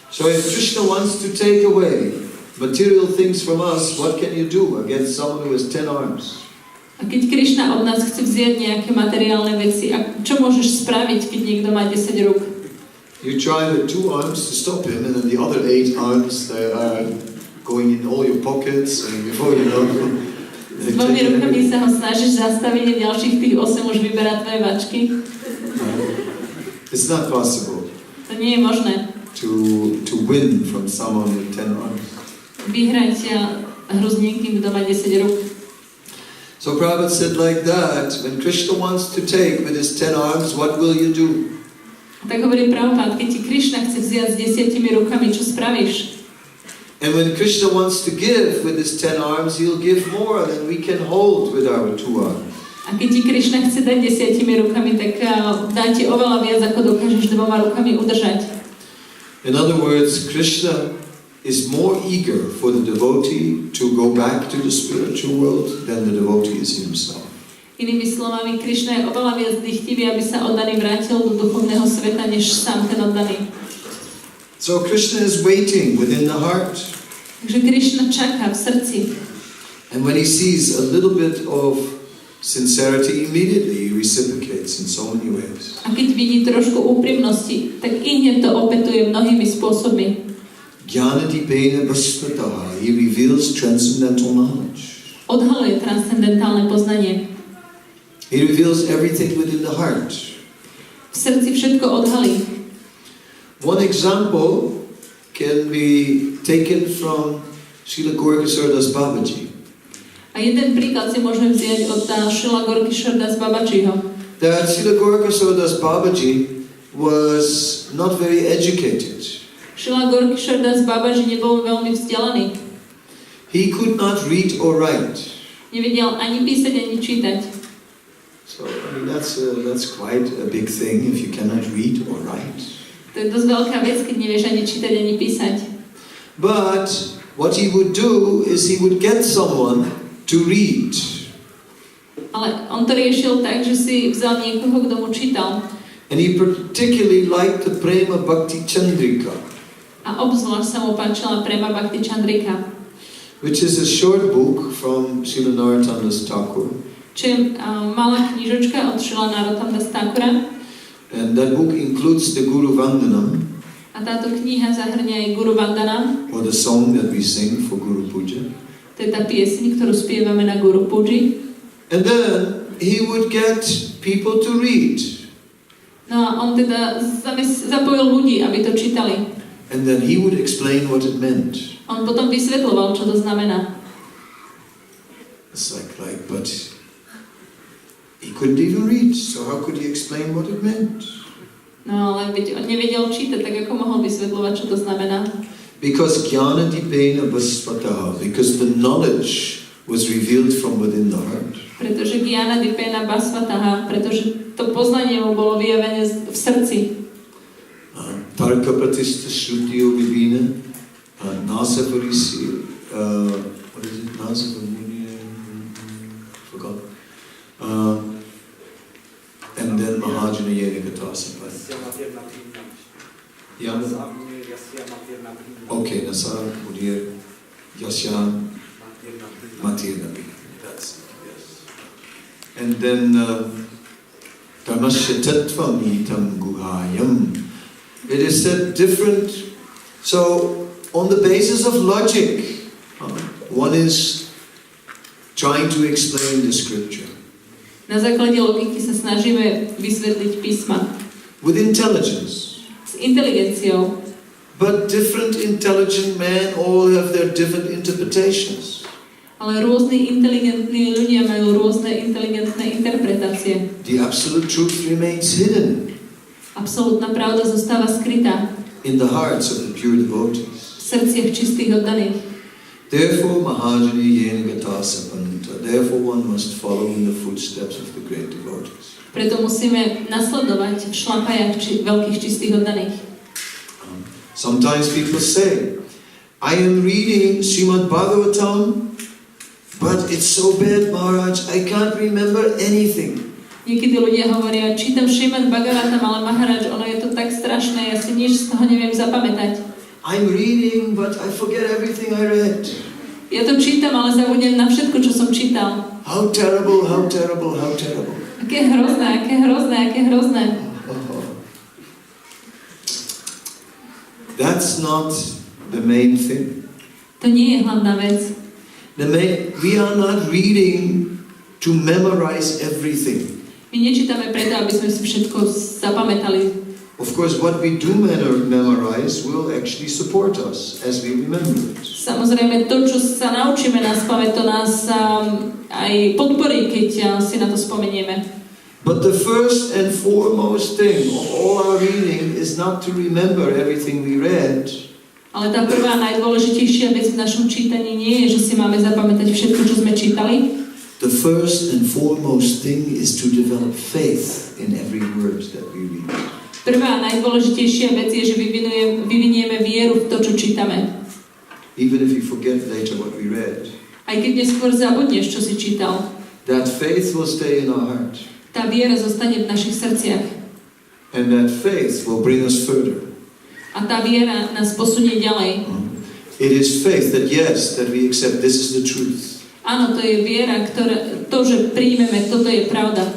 So if Krishna wants to take away material things from us, what can you do against someone who has 10 arms?
A keď Krishna od nás chce vziať nejaké materiálne veci, a čo môžeš spraviť, keď niekto má 10 rúk?
You try with 2 arms to stop him, and then the other 8 arms they are going in all your pockets, and before you know.
S 2 rukami sa ho snažíš zastaviť a ďalších tých 8 už vyberá tvoje vačky.
It's not possible.
To nie je možné.
To win from someone with 10 arms.
Vyhrať hru s niekým, kto má 10 rúk.
So Prabhupada said like that, when Krishna wants to take with his 10 arms, what will you do?
Tak hovorí Prabhupada, keď ti Krishna chce vziať s 10 rukami, čo spravíš?
And when Krishna wants to give with his 10 arms, he'll give more than we can hold with our 2 arms.
A keď ti Krishna chce dať 10 rukami, tak dá ti oveľa viac, ako dokážeš 2 rukami udržať.
In other words, Krishna is more eager for the devotee to go back to the spiritual world than the devotee is himself.
Inými slovami, Krishna je oveľa viac dychtivý, aby sa oddaný vrátil do duchovného sveta, než sám ten oddaný.
So Krishna is waiting within the heart.
Takže Krishna čaká v srdci.
And when he sees a little bit of sincerity, immediately he reciprocates in so many ways.
A keď vidí trošku úprimnosti, tak ihneď to opetuje mnohými spôsobmi.
Jnanadipena prasnataha, he reveals transcendental knowledge.
Odhaluje transcendentálne poznanie.
He reveals everything within the heart.
srdci všetko odhalí.
One example can be taken from Srila Gorkasardas Babaji.
A jeden príklad si môžeme vziať od Srila Gorkasardas Babajiho.
That Srila Gorkasardas Babaji was not very educated.
Srila Gorkasardas Babaji nebol veľmi vzdelaný.
He could not read or write.
Nevedel ani písať, ani čítať.
So, I mean, that's quite a big thing if you cannot read or write.
To je dosť veľká vec, keď nevieš ani čítať, ani písať.
But what he would do is he would get someone to read.
Ale on to riešil tak, že si vzal niekoho, kto mu čítal.
And he particularly liked the Prema Bhakti Chandrika.
A obzvlášť sa mu páčila Prema Bhakti Chandrika,
which is a short book from Srila Narottam Das Thakur.
Čo je malá knižočka od Srila Narottam Das Thakura.
And that book includes the Guru Vandanam.
A táto kniha zahrňa aj Guru Vandanam.
Or the song that we sing for Guru Puja.
To je tá pieseň, ktorú spievame na Guru Puji.
And then he would get people to read.
No a on teda zapojil ľudí, aby to čítali.
And then he would explain what it meant.
On potom vysvetľoval, čo to znamená.
It's like, but he couldn't even read, so how could he explain what it meant?
No ale on nevedel čítať, tak ako mohol vysvetľovať, čo to znamená.
Because jnana dipena basvataha, because the knowledge was revealed from within the heart.
Pretože jnana dipena basvataha, pretože to poznanie mu bolo vyjavené v srdci.
Tarka pratishta shrutiyo vivina, nasa varisi, what is it? Nasa varisi, forgot. And then Mahajana Yenikatasa. Okay, Nasa Udir Yasya Matirna. That's it, yes. And then Dharmasya Tattva Mitam Guhayam. It is said different. So, on the basis of logic, one is trying to explain the scripture.
Na základe logiky sa snažíme vysvetliť písma.
With intelligence.
S inteligenciou.
But different intelligent men all have their different interpretations.
Ale rôzni inteligentní ľudia majú rôzne inteligentné interpretácie.
The absolute truth remains hidden.
Absolútna pravda zostáva skrytá.
In the hearts of the pure devotees.
V srdciach čistých oddaných.
Therefore, Mahajana Yenagata Sapanta. Therefore, one must follow in the footsteps of the great devotees.
Preto musíme nasledovať v šlapajach veľkých čistých oddaných.
Sometimes people say, I am reading Srimad Bhagavatam, but it's so bad, Maharaj, I can't remember anything.
Niekedy ľudia hovoria, čítam Srimad Bhagavatam, ale Maharaj, ono je to tak strašné, ja si nič z toho neviem zapamätať.
I'm reading, but I forget everything I read.
Ja to čítam, ale zabudnem na všetko, čo som čítal.
How terrible, how terrible, how terrible.
Aké hrozné, aké hrozné, aké hrozné.
That's not the main thing.
To nie je hlavná vec.
We are not reading to memorize everything.
My nečítame preto, aby sme si všetko zapamätali.
Of course, what we do memorize will actually support us as we remember it.
Samozrejme, to, čo sa naučíme na spamäť, to nás aj podporí, keď si na to spomenieme.
But the first and foremost thing of all our reading is not to remember everything we read.
Ale tá prvá najdôležitejšia vec v našom čítaní nie je, že si máme zapamätať všetko, čo sme čítali.
The first and foremost thing is to develop faith in every word that we read.
Prvá najdôležitejšia vec je, že vyvinieme vieru v to, čo čítame.
Even if you forget later what we read.
Aj keď neskôr zabudneš, čo si čítal.
That faith will stay in our heart.
Tá viera zostane v našich srdciach.
And that faith will bring us further.
A tá viera nás posunie ďalej.
It is faith that yes, that we accept this is the truth.
Áno, to je viera, to, že príjmeme, toto je pravda.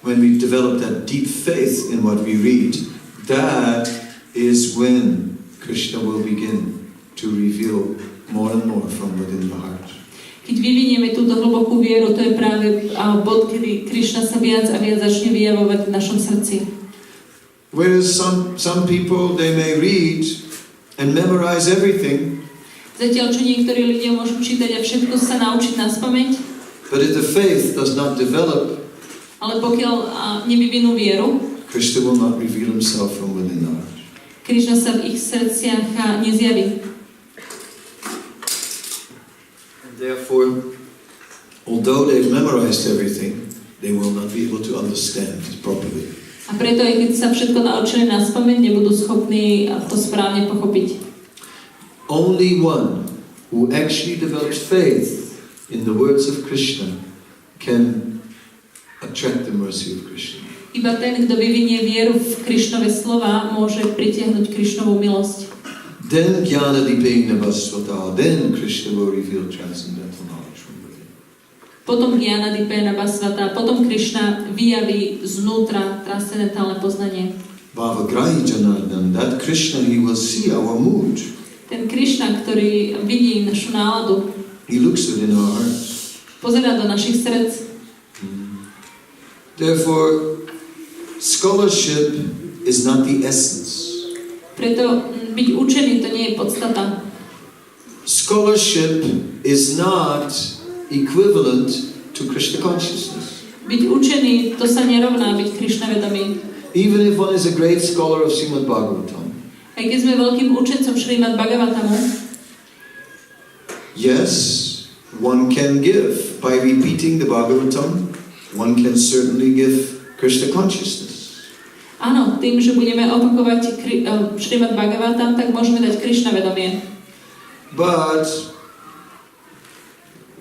When we develop that deep faith in what we read, that is when Krishna will begin to reveal more and more from within the heart.
Keď vyvinieme túto hlbokú vieru, to je práve bod, kedy Krishna sa viac a viac začne vyjavovať v našom srdci.
Whereas some people, they may read and memorize everything.
Zatiaľ, čo niektorí ľudia môžu čítať a všetko sa naučiť na spamäť,
But if the faith does not develop,
ale pokiaľ nevyvinú vieru,
Krishna will not reveal himself from within the heart.
Krishna sa v ich srdciach nezjaví.
And therefore, although they've memorized everything, they will not be able to understand it properly.
A preto, aj keď sa všetko naučili na spamäť, nebudú schopní to správne pochopiť.
Only one who actually develops faith in the words of Krishna can attract the mercy of Krishna.
Iba ten, kto vyvinie vieru v Krishnove slova, môže pritiahnuť Krishnovú milosť.
Then jnana dipena vasvata, then Krishna will reveal transcendental knowledge from within.
Potom Jnana Dipena Basvata, potom Krishna vyjaví znútra transcendentálne poznanie.
Bhavagrahi Janardan, that Krishna, he will see our mood.
Ten Krishna, ktorý vidí našu náladu,
He looks within our hearts.
pozerá do našich srdc.
Therefore, scholarship is not the essence.
Preto byť učený to nie je podstata.
Scholarship is not equivalent to Krishna consciousness.
Byť učený, to sa nerovná byť Krishna vedomý.
Even if one is a great scholar of Srimad Bhagavatam.
Aj keď sme veľkým učencom Šrímad Bhagavatamu,
yes, one can give. By repeating the Bhagavatam, one can certainly give Krishna consciousness.
áno, tým, že budeme opakovať Šrímad Bhagavatam, tak môžeme dať Krishna vedomie.
But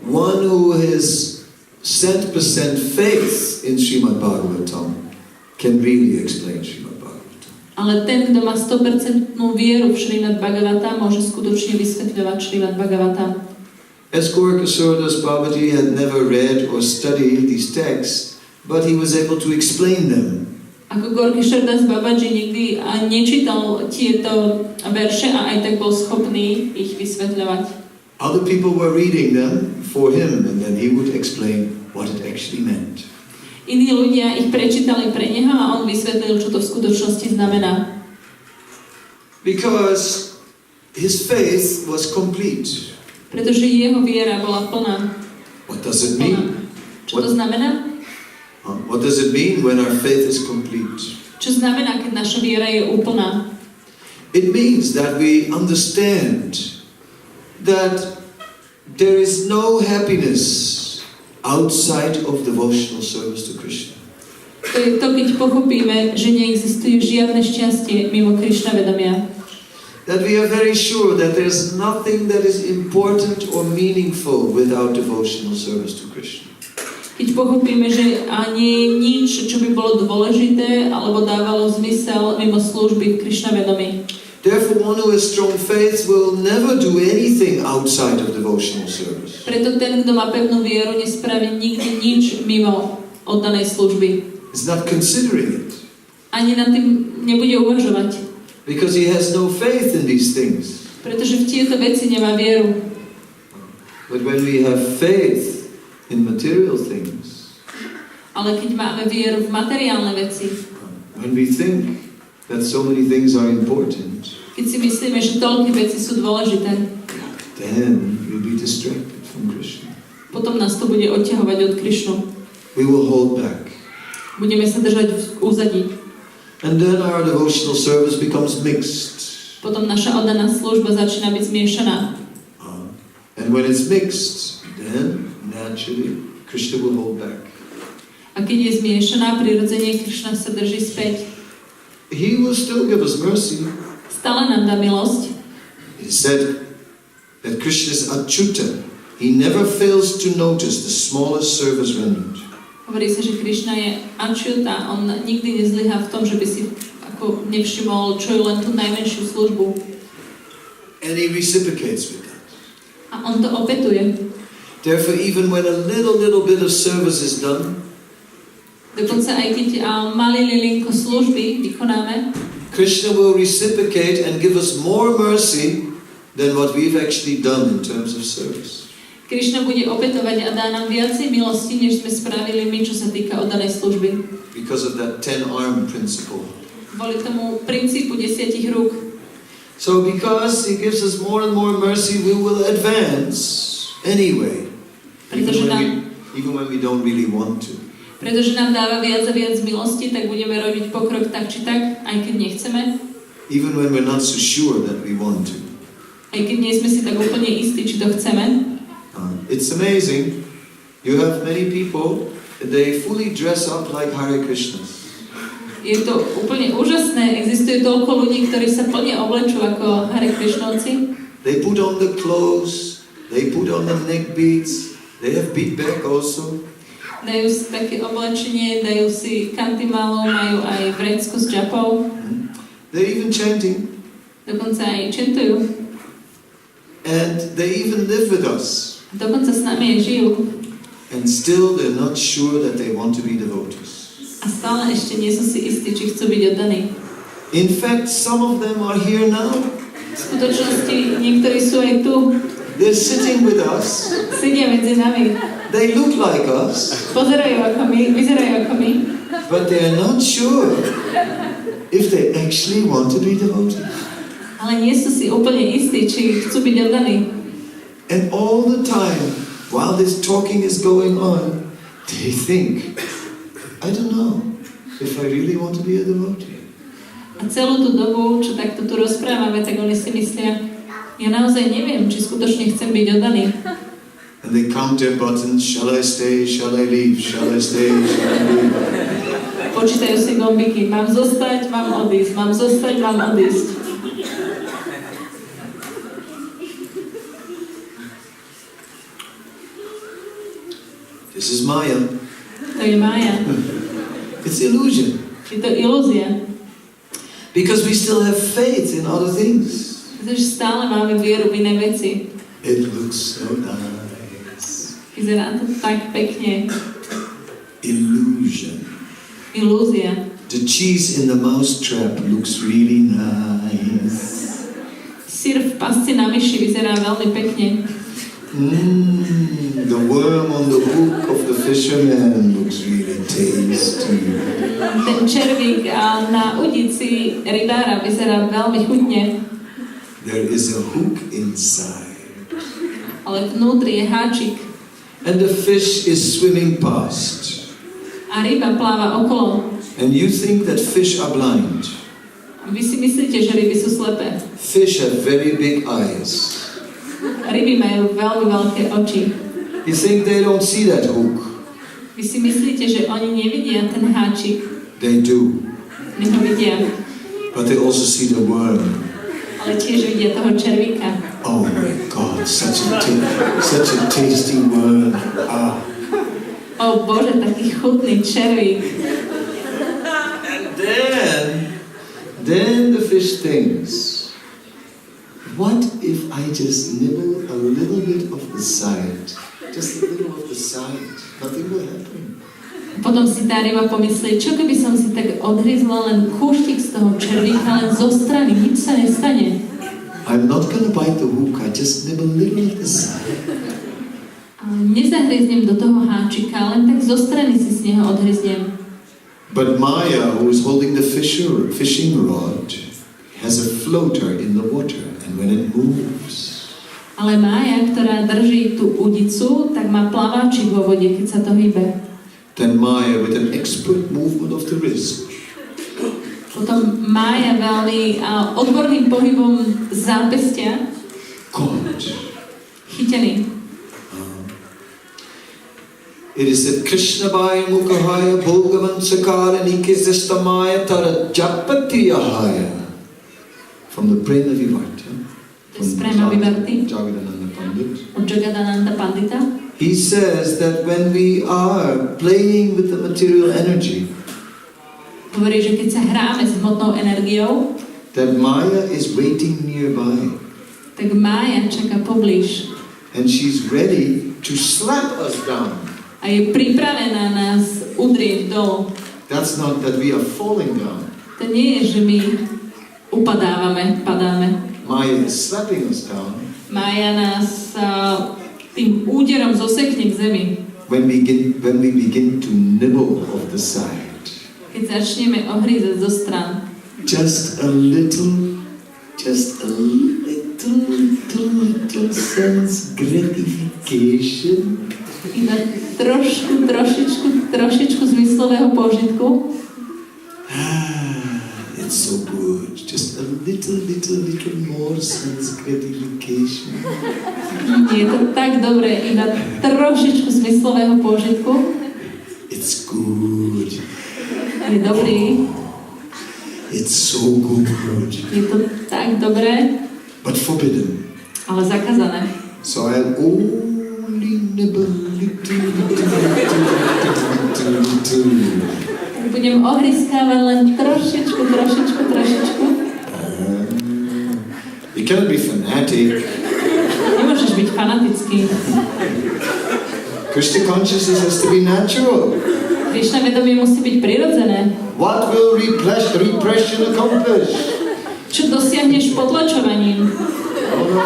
one who has 100% faith in Srimad Bhagavatam can really explain Srimad Bhagavatam.
Ale ten, kto má 100% vieru v Šrímad Bhagavatam, môže skutočne vysvetľovať Šrímad Bhagavatam.
As Gorkasuradas Babaji had never read or studied these texts, but he was able to explain them.
Ako Gorkasuradas Babaji nikdy nečítal tieto verše a aj tak bol schopný ich vysvetľovať.
Other people were reading them for him, and then he would explain what it actually meant.
Iní ľudia ich prečítali pre neho a on vysvetlil, čo to v skutočnosti znamená.
Because his faith was complete.
Pretože jeho viera bola plná.
What does it mean?
Čo to znamená?
What does it mean when our faith is complete?
Čo znamená, keď naša viera je úplná?
It means that we understand that there is no happiness outside of devotional service to Krishna.
To je to, keď pochopíme, že neexistuje žiadne šťastie mimo Krishna vedomia.
That we are very sure that there's nothing that is important or meaningful without devotional service to Krishna.
Keď pochopíme, že nie je nič, čo by bolo dôležité alebo dávalo zmysel mimo služby v Krishna vedomí.
Therefore, one who has strong faith will never do anything outside of devotional service.
Preto ten, kto má pevnú vieru, nespraví nikdy nič mimo oddanej služby.
He's not considering it.
Ani nad tým nebude uvažovať.
Because he has no faith in these things.
Pretože v tieto veci nemá vieru.
But when we have faith in material things,
Ale keď máme vieru v materiálne veci,
when we think that so many things are important,
keď si myslíme, že toľké veci sú dôležité,
then we'll be distracted from Krishna.
potom nás to bude odťahovať od Krishnu.
We will hold back.
Budeme sa držať v úzadí.
And then our devotional service becomes mixed.
Potom naša oddaná služba začína byť zmiešaná.
And when it's mixed, then naturally Krishna will hold back.
A keď je zmiešaná, prirodzene Krishna sa drží späť.
He will still give us mercy.
Stále nám dá milosť.
He said that Krishna is Achyuta. He never fails to notice the smallest service rendered.
Hovorí sa, že Krishna je Achyuta. On nikdy nezlyhá v tom, že by si ako nevšimol, čo je len tú najmenšiu službu.
And he reciprocates with that.
A on to opetuje.
Therefore, even when a little bit of service is done,
Dokonca aj keď malý lilinko služby vykonáme,
Krishna will reciprocate and give us more mercy than what we've actually done in terms of service.
Krishna bude opätovať a dá nám viacej milosti, než sme spravili my, čo sa týka oddanej služby.
Because of that 10-arm principle.
Kvôli tomu princípu 10 rúk.
So because He gives us more and more mercy, we will advance anyway. Even when we don't really want to.
Pretože nám dáva viac a viac milosti, tak budeme robiť pokrok tak či tak, aj keď nechceme.
Even when we're not so sure that we want to.
Aj keď nie sme si tak úplne istí, či to chceme.
It's amazing. You have many people, they fully dress up like Hare Krishnas.
Je to úplne úžasné. Existuje toľko ľudí, ktorí sa plne oblečú ako Hare Krishnovci.
They put on the clothes, they put on the neck beads, they have bead bag also.
Dajú si také oblečenie, dajú si kantimálu, majú aj vrecku s džapou.
They're even chanting.
Dokonca aj čentujú.
And they even live with us.
Dokonca s nami aj žijú.
And still they're not sure that they want to be devotees.
A stále ešte nie sú si istí, či chcú byť oddaní.
In fact, some of them are here now.
V skutočnosti niektorí sú aj tu.
They're sitting with us.
Sedia medzi nami.
They look like us.
Pozerajú ako my, vyzerajú ako my.
But they're not sure if they actually want to be devotees.
Ale nie sú si úplne istí, či chcú byť oddaní.
And all the time, while this talking is going on, they think, I don't know if I really want to be a devotee.
A celú tú dobu, čo takto tu rozprávame, tak oni si myslia, ja naozaj neviem, či skutočne chcem byť oddaný.
And they count their buttons, shall I stay, shall I leave, shall I stay, shall I leave.
Počítajú si gombiky, mám zostať, mám odísť, mám zostať, mám odísť.
This is Maya.
To je Maya.
It's illusion.
Je to ilúzia.
Because we still have faith in other things.
Pretože stále máme vieru v iné veci.
It looks so nice.
Vyzerá to tak pekne.
Illusion.
Ilúzia.
The cheese in the mouse trap looks really nice.
Syr v pasci na myši vyzerá veľmi pekne.
The worm on the hook of the fisherman looks really tasty.
Ten červík na udici rybára vyzerá veľmi chutne.
There is a hook inside.
Ale vnútri je háčik.
And the fish is swimming past.
A ryba pláva okolo.
And you think that fish are blind.
Vy si myslíte, že ryby sú slepé.
Fish have very big eyes.
Ryby majú veľmi veľké oči.
You think they don't see that hook.
Vy si myslíte, že oni nevidia ten háčik.
They do.
Oni ho vidia.
But they also see the worm.
Ale tiež vidia toho červíka.
Oh my God, such a tasty worm. Ah.
O Bože, taký chutný červík.
And then the fish thinks, what if I just nibble a little bit of the side? Just a little of the side. Nothing will happen.
Potom si tá ryba pomyslí, čo keby som si tak odhryzla len kúštik z toho červíka, len zo strany, nič sa nestane.
I'm not gonna bite the hook, I just nibble a little of the side.
Nezahryznem do toho háčika, len tak zo strany si z neho odhryznem.
But Maya, who is holding the fishing rod, has a floater in the water, and when it moves.
Ale Mája, ktorá drží tú udicu, tak má plaváčik vo vode, keď sa to hýbe.
Then Maya, with an expert movement of the wrist,
potom Mája veľmi odborným pohybom zápestia chytený.
It is that Krishna Bhaya Mukahaya Bhagavan Sakara Nikizestamaya Tara Japatiyahaya from the Prema Vivarta. From
Jagadananda Pandita.
He says that when we are playing with the material energy,
hovorí, že keď sa hráme s hmotnou energiou,
that Maya is waiting nearby.
Tak Mája čaká poblíž.
And she's ready to slap us down.
A je pripravená nás udrieť dolu.
That's not that we are falling down.
To nie je, že my upadávame, padáme.
Maya is slapping us down.
Mája nás tým úderom zosekne k zemi.
When we begin to nibble of the side.
Keď začneme ohrízať zo stran.
just a little sense gratification.
Iba trošičku zmyslového požitku.
It's so good. Just a little more sense gratification.
Je to tak dobré, iba trošičku zmyslového požitku.
It's good.
Je dobrý.
It's so good.
Je to tak dobré.
But forbidden.
Ale zakázané.
So I'll only nibble little.
Budem ohryskávať len trošičku.
You cannot be fanatic.
Nemôžeš byť fanatický.
Krishna consciousness has to be natural.
Krishna vedomie musí byť prirodzené.
What will repression accomplish?
Čo dosiahneš potlačovaním?
Oh no.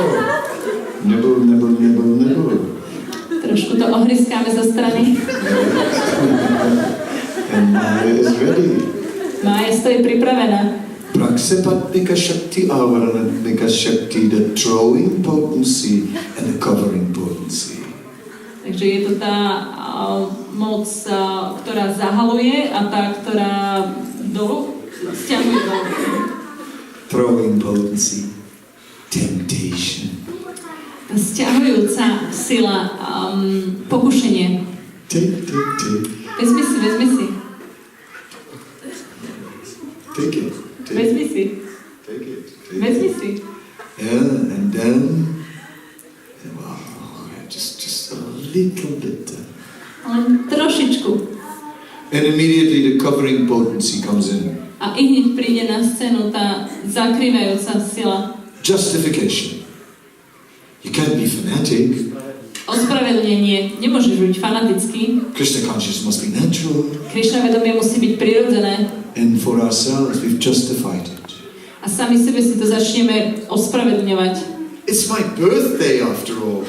Nibble.
Trošku to ohryskáme zo strany.
And Maya is ready.
Mája stojí pripravená.
Praksepatnika Shakti, Avaranatmika Shakti, the throwing potency and the covering potency.
Takže je to tá moc, ktorá zahaluje a tá, ktorá dolu stiahuje dolu.
Throwing potency, temptation.
Tá stiahujúca sila, pokušenie.
Take.
Vezmi si.
Take it.
Vezmi si.
Take it.
Vezmi si.
Yeah, and then, wow, just a little bit.
Len trošičku.
And immediately the covering potency comes in.
A hneď príde na scénu tá zakrývajúca sila.
Justification. You can't be fanatic.
Ospravedlnenie. Nemôžeš byť fanatický.
Krishna consciousness must be natural.
Krishna vedomie musí byť prirodzené.
And for ourselves, we've justified it.
A sami sebe si to začneme ospravedlňovať.
It's my birthday after all.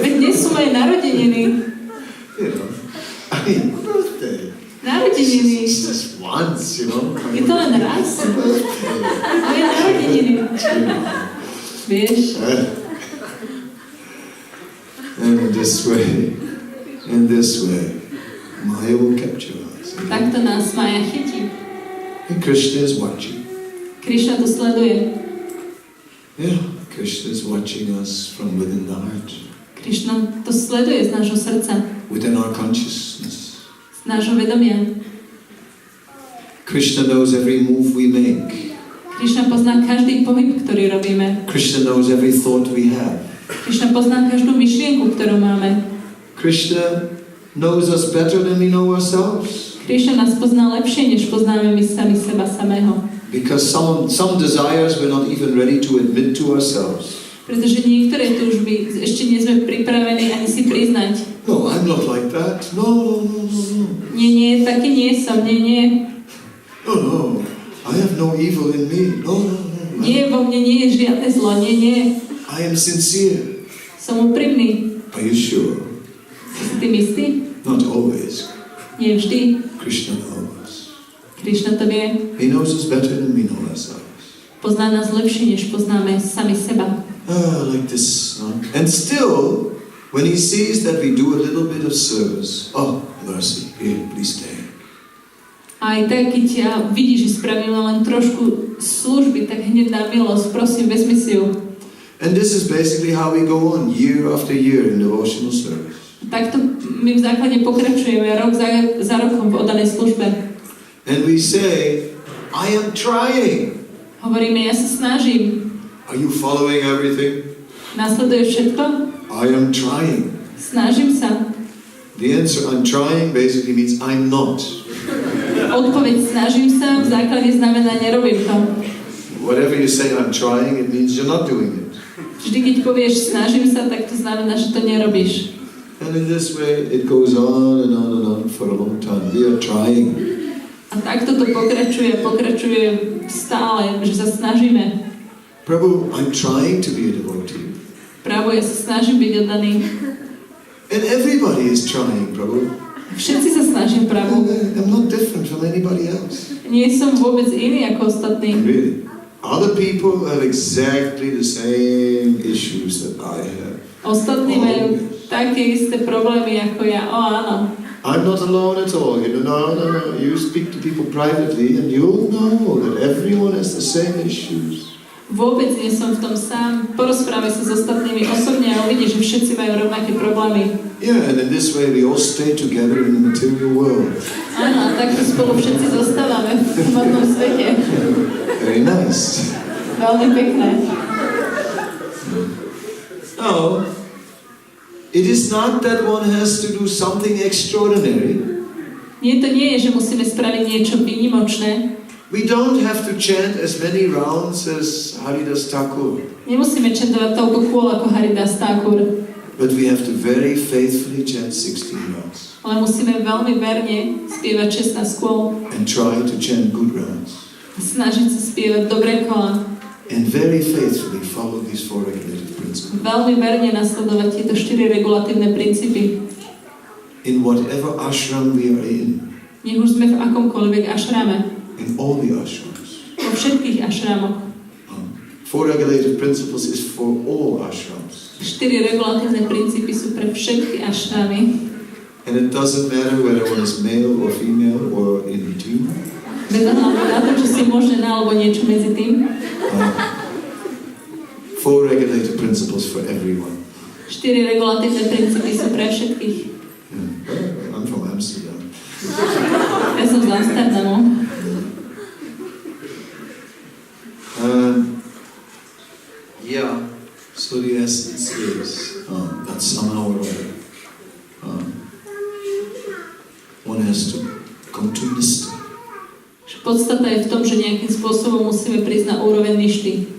Veď dnes sú moje narodeniny.
You know, I mean, birthday.
Narodeniny.
It's just once, you know.
Je to len raz. Moje narodeniny. Vieš?
And this way, Maya will capture us.
Takto nás Maya chytí.
And Krishna is watching.
Krishna to sleduje.
Yeah, Krishna is watching us from within the heart.
Krishna to sleduje z nášho srdca.
Within our consciousness.
Z nášho vedomia.
Krishna knows every move we make.
Krishna pozná každý pohyb, ktorý robíme.
Krishna knows every thought we have.
Krishna pozná každú myšlienku, ktorú máme.
Krishna knows us better than we know ourselves.
Krishna nás pozná lepšie, než poznáme my sami seba samého.
Because some desires we're not even ready to admit to ourselves.
Pretože niektoré túžby ešte nie sme pripravení ani si priznať.
No, I'm not like that. No.
Nie, taký nie som, nie.
No. I have no evil in me. No.
Nie, vo mne nie je žiadne zlo, nie.
I am sincere.
Som úprimný.
Are you sure?
Si tým istý?
Not always.
Nie vždy.
Krishna knows.
Krishna to vie.
He knows us better than we know ourselves.
Pozná nás lepšie, než poznáme sami seba.
Like this. And still, when he sees that we do a little bit of service, oh, mercy, here, please stay.
A aj tak, keď vidí, že spravíme len trošku služby, tak hneď dá milosť. Prosím, vezmi si ju.
And this is basically how we go on year after year in devotional service.
Takto my v základe pokračujeme rok za rokom v oddanej službe.
And we say, I am trying.
Hovoríme, ja sa snažím.
Are you following everything?
Nasleduješ všetko?
I am trying.
Snažím sa.
The answer, I'm trying, basically means I'm not.
Odpoveď snažím sa v základe znamená nerobím to.
Whatever you say I'm trying, it means you're not doing it.
Vždy, keď povieš snažím sa, tak to znamená, že to nerobíš.
And in this way, it goes on and on and on for a long time. We are trying.
A takto to pokračuje stále, že sa snažíme.
Prabhu, I'm trying to be a devotee.
Prabhu, ja sa snažím byť oddaný.
And everybody is trying, Prabhu.
A Všetci sa snažia pravú.
I'm not different from anybody else.
Nie som vôbec iný ako ostatní.
Really. Other people have exactly the same issues that I have.
Ostatní majú také isté problémy ako ja. Áno.
I'm not alone at all. No. You speak to people privately and you'll know that everyone has the same issues.
Vôbec nie som v tom sám. Porozprávaj sa s ostatnými osobne a uvidíš, že všetci majú rovnaké problémy.
Yeah, and in this way we all stay together in the material world.
Áno, a takto spolu všetci zostávame v hmotnom svete.
Very nice.
Veľmi pekné.
No, it is not that one has to do something extraordinary.
Nie, to nie je, že musíme spraviť niečo výnimočné.
We don't have to chant as many rounds as Haridas Thakur.
Nemusíme chantovať toľko kôl ako Haridas Thakur.
But we have to very faithfully chant 16 rounds.
Ale musíme veľmi verne spievať 16 kôl.
And try to chant good rounds.
Snažiť sa spievať dobré kola.
And very faithfully follow these 4 regulative principles.
Veľmi verne nasledovať tieto 4 regulatívne princípy.
In whatever ashram we are in.
Nech už sme v akomkoľvek ašrame.
In all the ashrams.
Vo všetkých ašramoch.
4 regulative principles is for all ashrams.
4 regulatívne princípy sú pre všetky ašramy.
And it doesn't matter whether one is male or female or in between.
Bez ohľadu na to, či si muž, žena alebo niečo medzi tým.
4 regulative principles for everyone.
4 regulatívne princípy sú pre všetkých.
Yeah. I'm from Amsterdam.
Ja som z Amsterdamu.
Yeah, so the essence is that somehow or other one has to come to nista.
Podstata je v tom, že nejakým spôsobom musíme prísť na úroveň ništy.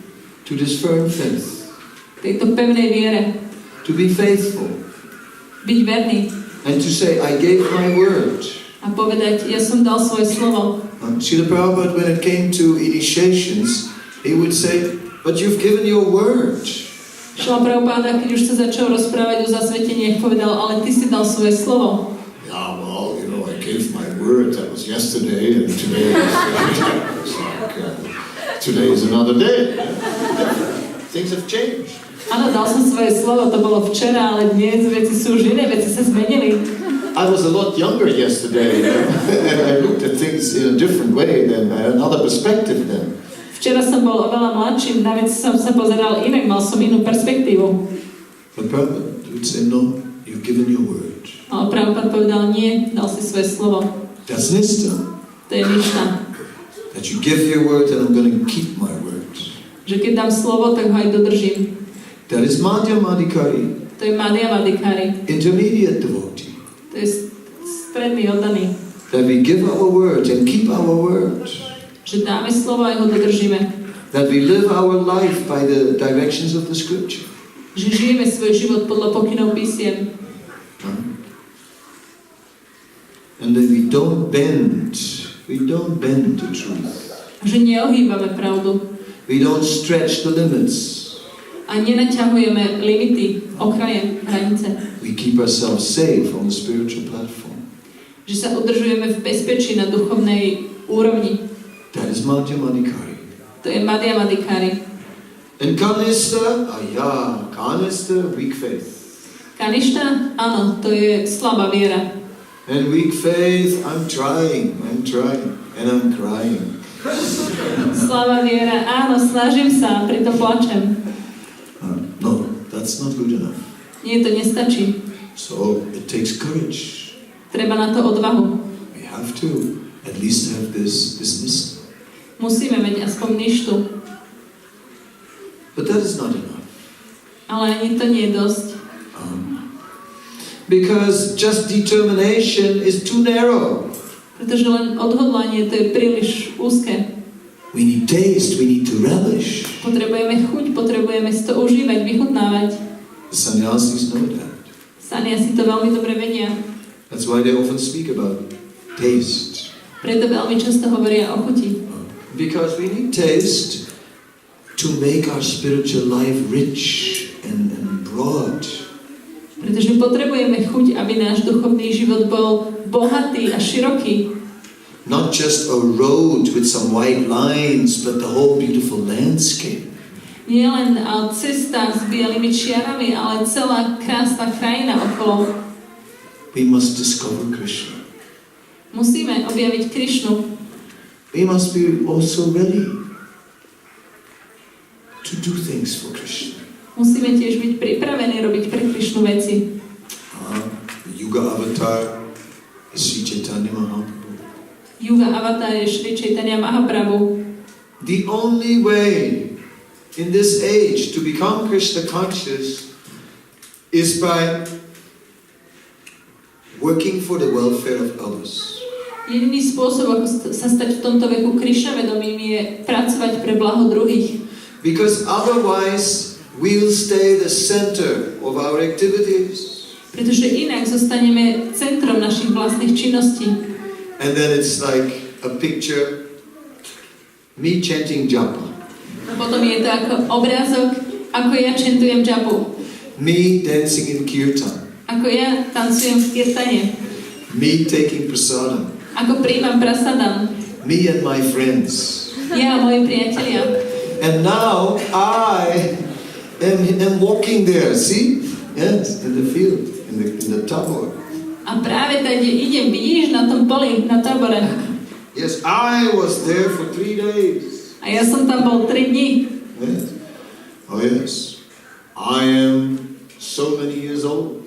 To this firm faith.
Tejto pevnej viere.
To be faithful.
Byť verný.
And to say, I gave my word.
A povedať, ja som dal svoje slovo.
Srila Prabhupada, when it came to initiations, he would say, but you've given your word.
Srila Prabhupada, keď už sa začal rozprávať o zasveteniach, povedal, ale ty si dal svoje slovo.
Yeah, well, I gave my word. That was yesterday, and today today is another day. Things have changed.
Áno, dal som svoje slovo, to bolo včera, ale dnes veci sú už iné, veci sa zmenili.
I was a lot younger yesterday, and I looked at things in a different way then, I had another perspective then.
Včera som bol oveľa mladší, na veci som sa pozeral inak, mal som inú perspektívu.
But Prabhupada would say, no, you've given your word.
Ale Prabhupada povedal, nie, dal si svoje slovo.
That's nista.
To je ništa.
That you give your word and I'm going to keep my word.
Že keď dám slovo, tak ho aj dodržím.
That is madhyamadikari.
To je madhyamadikari.
Intermediate devotee.
To je stredný oddaný.
That we give our word and keep our word.
Že dáme slovo a ho dodržíme.
That we live our life by the directions of the scripture.
Že žijeme svoj život podľa pokynov písiem.
And that we don't bend to truth.
Že neohýbame pravdu.
We don't stretch the limits.
A nenaťahujeme limity, okraje, hranice.
We keep ourselves safe on the spiritual platform.
Že sa udržujeme v bezpečí na duchovnej úrovni.
That is madhyamadikari.
To je madhyamadikari.
And kanista, kanista, weak faith.
Kaništa, áno, to je slabá viera.
And weak faith, I'm trying, and I'm crying.
Slabá viera, áno, snažím sa, pritom plačem.
No, that's not good enough.
Nie, to nestačí.
So it takes courage.
Treba na to odvahu.
We have to at least have this nista.
Musíme mať aspoň ništu.
But that is not enough.
Ale ani to nie je dosť.
Because just determination is too narrow.
Pretože len odhodlanie to je príliš úzke.
We need taste, we need to relish.
Potrebujeme chuť, potrebujeme si to užívať, vychutnávať.
The sannyasis know that.
Sannyasis to veľmi dobre vedia.
That's why they often speak about taste.
Preto veľmi často hovoria o chuti.
Because we need taste to make our spiritual life rich and broad.
Pretože potrebujeme chuť, aby náš duchovný život bol bohatý a široký.
Not just a road with some white lines, but the whole beautiful landscape.
Nie len cesta s bielými čiarami, ale celá krásna krajina okolo.
We must discover Krishna.
Musíme objaviť Krišnu.
We must be also ready to do things for Krishna.
Musíme tiež byť pripravení robiť pre Krišnu veci.
The Yuga Avatar is Sri Chaitanya Mahaprabhu.
Yuga Avatar je Sri Chaitanya Mahaprabhu.
The only way in this age to become Krishna conscious is by working for the welfare of others.
Jediný spôsob, ako sa stať v tomto veku Krišna vedomým, je pracovať pre blaho druhých.
Because otherwise we'll stay the center of our activities.
Pretože inak zostaneme centrom našich vlastných činností.
And then it's like a picture me chanting japa.
A potom je to ako obrázok, ako ja chantujem japu.
Me dancing in kirtan.
Ako ja tancujem v kirtane.
Me taking prasadam.
Ako príjmam prasadam.
Me and my friends.
Ja a moji priatelia.
And now I am walking there, see? Yes, in the field, in the tabor.
A práve tady idem, vidíš, na tom poli, na tábore.
Yes, I was there for 3 days.
A ja som tam bol 3 dní.
Yes. Oh yes. I am so many years old.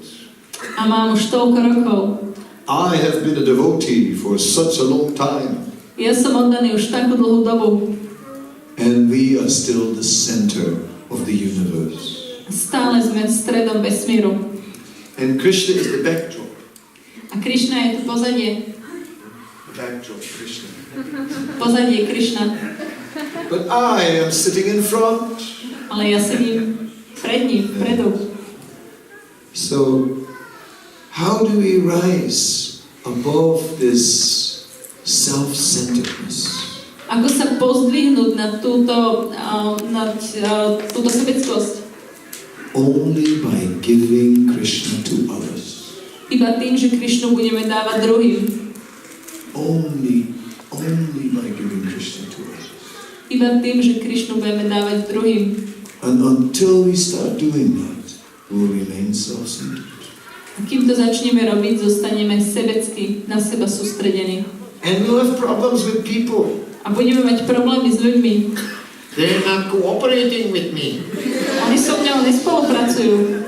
A mám už toľko rokov.
I have been a devotee for such a long time.
Ja som oddaný už takú dlhú dobu.
And we are still the center of the universe.
Stále sme stredom vesmíru.
And Krishna is the backdrop.
A Krishna je tu pozadie.
The backdrop, Krishna.
Pozadie Krishna.
But I am sitting in front.
Ale ja sedím pred ním, vpredu.
So, how do we rise above this self-centeredness?
Ako sa pozdvihnúť na túto sebeckosť?
Only by giving Krishna to others.
Iba tým, že Krišnu budeme dávať druhým.
Only by giving Krishna to others.
Iba tým, že Krišnu budeme dávať druhým.
And until we start doing that, we will remain self-centered.
A kým to začneme robiť, zostaneme sebecky, na seba sústredení.
And we'll have problems with people.
A budeme mať problémy s ľuďmi.
They're not cooperating with me.
Oni so mňou nespolupracujú.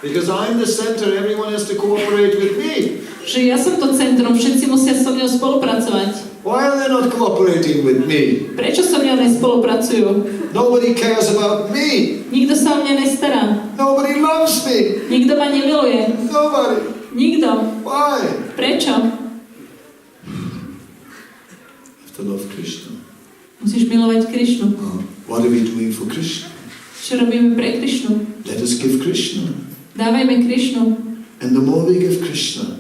Because I'm the center, everyone has to cooperate with me.
Že ja som to centrum, všetci musia so mňou spolupracovať.
Why are they not cooperating with me?
Prečo so mňou nespolupracujú?
Nobody cares about me.
Nikto sa o mňa nestará.
Nobody loves me.
Nikto ma nemiluje.
Nobody.
Nikto.
Why?
Prečo?
To love Krishna.
Musíš milovať Krišnu.
What are we doing for Krishna?
Čo robíme pre Krišnu?
Let us give Krishna.
Dávajme Krišnu.
And the more we give Krishna,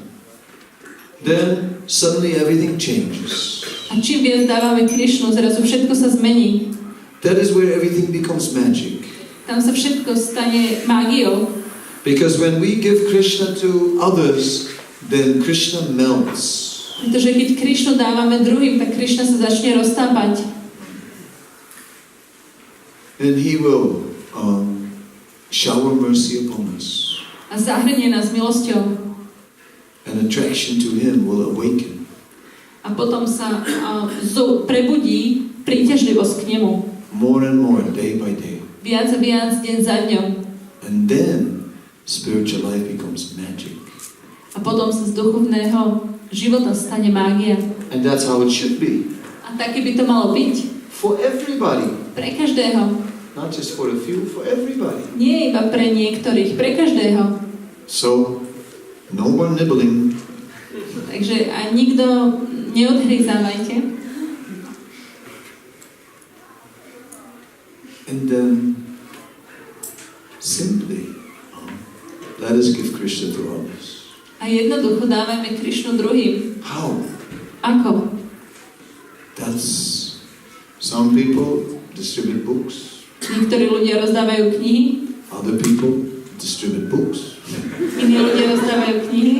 then suddenly everything changes.
A čím viac dávame Krišnu, zrazu všetko sa zmení.
That is where everything becomes magic.
Tam sa všetko stane mágiou.
Because when we give Krishna to others, then Krishna melts.
Pretože keď Krišnu dávame druhým, tak Krišna sa začne roztápať.
And he will shower mercy upon us.
A zahrnie nás milosťou.
An attraction to him will awaken.
A potom sa prebudí príťažlivosť k nemu.
More and more, day by day.
Viac a viac, deň za dňom.
And then spiritual life becomes magic.
A potom sa z duchovného života stane mágia.
And that's how it should be.
A také by to malo byť.
For everybody.
Pre každého.
Not just for a few, for everybody.
Nie iba pre niektorých, pre každého.
So, no more nibbling.
Takže a nikto neodhryzávajte.
And then, simply, let us give Krishna to others.
A jednoducho dávajme Krišnu druhým.
How?
Ako?
That's, some people distribute books.
Niektorí ľudia rozdávajú knihy.
Other people distribute books.
rozdávajú knihy.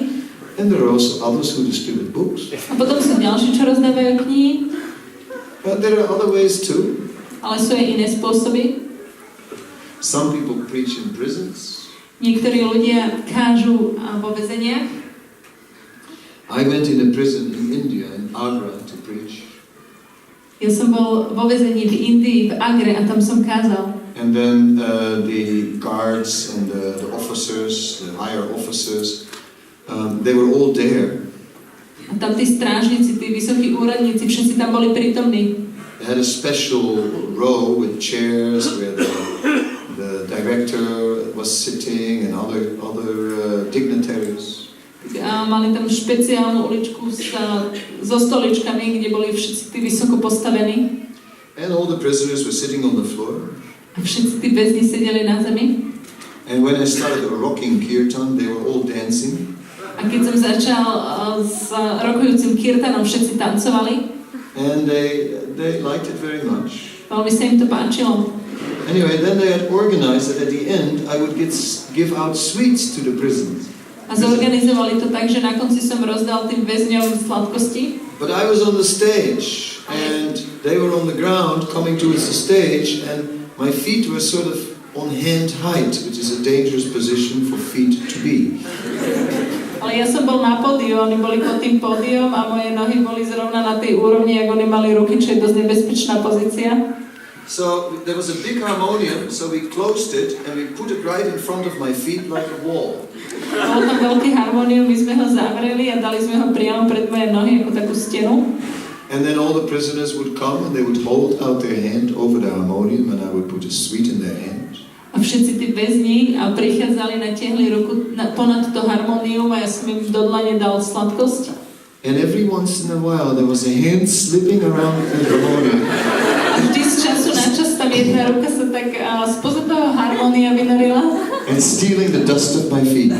And there are also others who distribute books.
A potom sú ďalší, čo rozdávajú knihy.
But there are other ways too.
Ale sú aj iné spôsoby.
Some people preach in prisons.
Niektorí ľudia kážu vo väzeniach.
I went in a prison in India, in Agra, to preach.
Ja som bol vo väzení v Indii, v Agre, a tam som kázal.
And then the guards and the officers, the higher officers, they were all there.
A tam tí strážnici, tí vysokí úradníci, všetci tam boli prítomní.
They had a special row with chairs where the director was sitting and other dignitaries.
A mali tam špeciálnu uličku so stoličkami, kde boli všetci tí vysoko postavení.
And all the prisoners were sitting on the floor.
A všetci tí väzni sedeli na zemi.
And when I started a rocking kirtan, they were all dancing.
A keď som začal s rokujúcim kirtanom, všetci tancovali.
And they liked it very much.
Veľmi sa im to páčilo.
Anyway, then they had organized that at the end I would give out sweets to the prisoners.
A zorganizovali to tak, že na konci som rozdal tým väzňom sladkosti.
But I was on the stage and they were on the ground coming towards the stage and my feet were sort of on hand height, which is a dangerous position for feet to be.
Ale ja som bol na pódiu, oni boli pod tým pódium a moje nohy boli zrovna na tej úrovni, ako oni mali ruky, čo je dosť nebezpečná pozícia.
So there was a big harmonium, so we closed it and we put it right in front of my feet like a wall.
Bol tam veľký harmonium, my sme ho zavreli a dali sme ho priamo pred moje nohy ako takú stenu.
And then all the prisoners would come and they would hold out their hand over the harmonium and I would put a sweet in their hand.
A všetci tí väzni prichádzali, natiahli ruku ponad to harmonium a ja som im do dlane dal sladkosť.
And every once in a while there was a hand slipping around the harmonium.
Vždy z času na čas tam jedna ruka sa tak spoza toho harmonia vynorila.
And stealing the dust of my feet.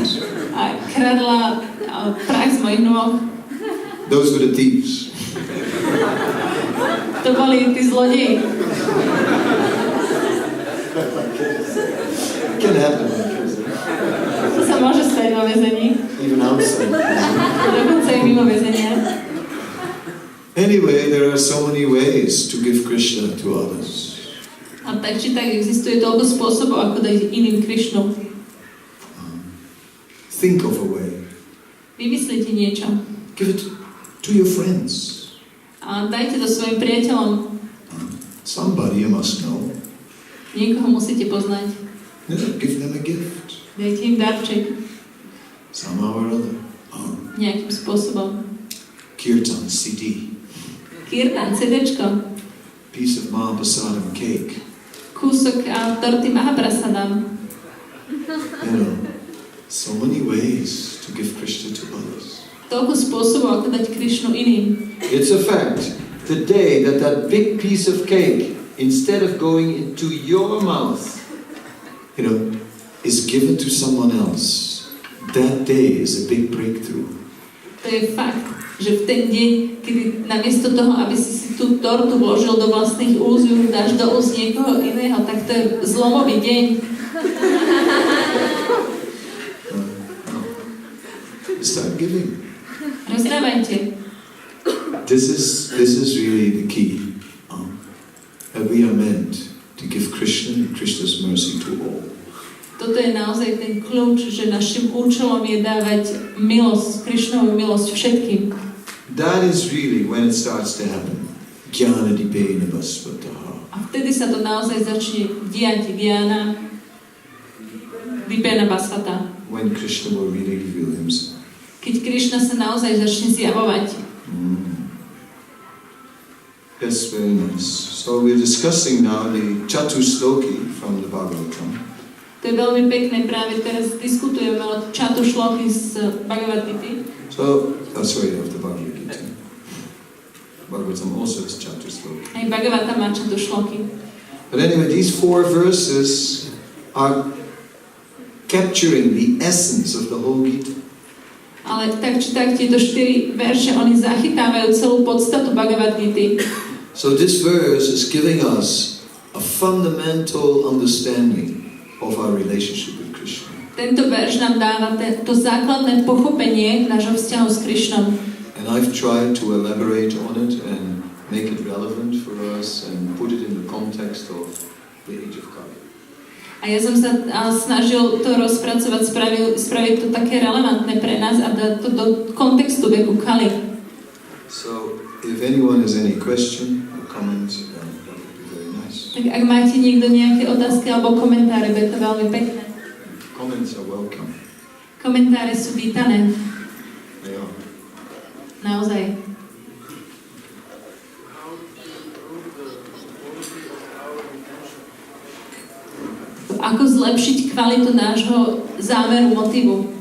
A kradla prach z mojich nôh.
Those were the thieves.
To boli tí zlodeji.
It can happen.
To sa môže stať vo väzení.
Even outside.
Dokonca aj mimo väzenia.
Anyway, there are so many ways to give Krishna to others.
A tak či tak existuje toľko spôsobov, ako dať iným Krishnu.
Think of a way.
Vymyslite niečo.
Give it to your friends.
A dajte to svojim priateľom.
Somebody you must know.
Niekoho musíte poznať.
Give them a gift.
Dajte im darček.
Somehow or other.
Nejakým spôsobom.
Kirtan CD.
Kirtan, CDčko.
Piece of Mahaprasadam cake.
Kúsok torty Mahaprasadam.
You know, so many ways to give Krishna to others.
Toľko spôsobov, ako dať Krishnu iným.
It's a fact. The day that big piece of cake, instead of going into your mouth, you know, is given to someone else, that day is a big breakthrough.
To je fakt, že v ten deň, kedy namiesto toho, aby si tú tortu vložil do vlastných úst, ju dáš do úst niekoho iného, tak to je zlomový deň.
Start giving.
Rozdávajte.
This is really the key. That we are meant to give Krishna and Krishna's mercy to all.
Toto je naozaj ten kľúč, že našim účelom je dávať milosť, Krishnovú milosť všetkým.
That is really when it starts to happen. Jnana dipena basvataha.
A vtedy sa to naozaj začne diať, Jnana dipena basvata.
When Krishna will really reveal himself.
Keď Krishna sa naozaj začne zjavovať.
Yes, very nice. So we're discussing now the Chatushloki from the Bhagavad-gita.
To je veľmi pekné, práve teraz diskutujeme o Chatushloki z Bhagavad-gity.
So, sorry, of the Bhagavad-gita. Bhagavatam also has Chatushloki.
Aj Bhagavata má Chatushloki.
But anyway, these 4 verses are capturing the essence of the whole Gita.
Ale tak či tak tieto 4 verše, oni zachytávajú celú podstatu Bhagavad-gity.
So this verse is giving us a fundamental understanding of our relationship with Krishna.
Tento verš nám dáva to základné pochopenie nášho vzťahu s Krishnom.
And I've tried to elaborate on it and make it relevant for us and put it in the context of the age of Kali.
A ja som sa snažil to rozpracovať, spraviť to také relevantné pre nás a dať to do kontextu veku Kali.
So, if anyone has any question or comment, that would be very nice.
Tak ak máte niekto nejaké otázky alebo komentáre, bude to veľmi pekné.
Comments are welcome.
Komentáre sú vítané.
They are.
Naozaj. Ako zlepšiť kvalitu nášho zámeru, motivu?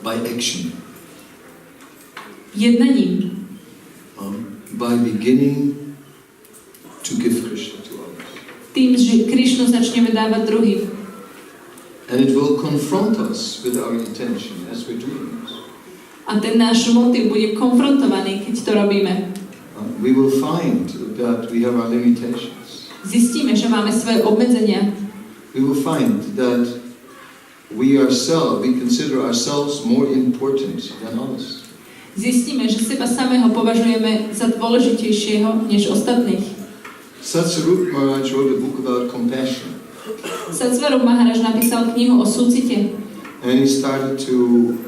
By action.
Jednaním.
By beginning to give Krishna to others.
Tým, že Krishnu začneme dávať druhým.
And it will confront us with our intention as we're doing this.
A ten náš motiv bude konfrontovaný, keď to robíme.
We will find that we have our limitations.
Zistíme, že máme svoje obmedzenia.
We will find that we consider ourselves more important than others.
Zistíme, že seba samého považujeme za dôležitejšieho než ostatných.
Satsvarup Maharaj wrote a book about compassion.
Satsvarup Maharaj napísal knihu o súcite.
And he started to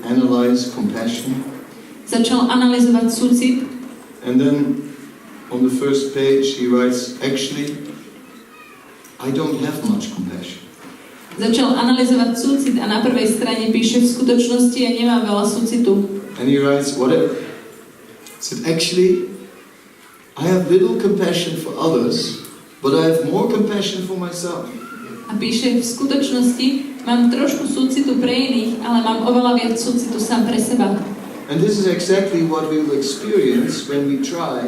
analyze compassion.
Začal analyzovať súcit.
And then on the first page he writes, actually, I don't have much compassion.
Začal analyzovať súcit a na prvej strane píše, v skutočnosti ja nemám veľa súcitu.
And he writes, whatever. He said, actually, I have little compassion for others, but I have more compassion for myself.
A píše, v skutočnosti mám trošku súcitu pre iných, ale mám oveľa viac súcitu sám pre seba.
And this is exactly what we will experience when we try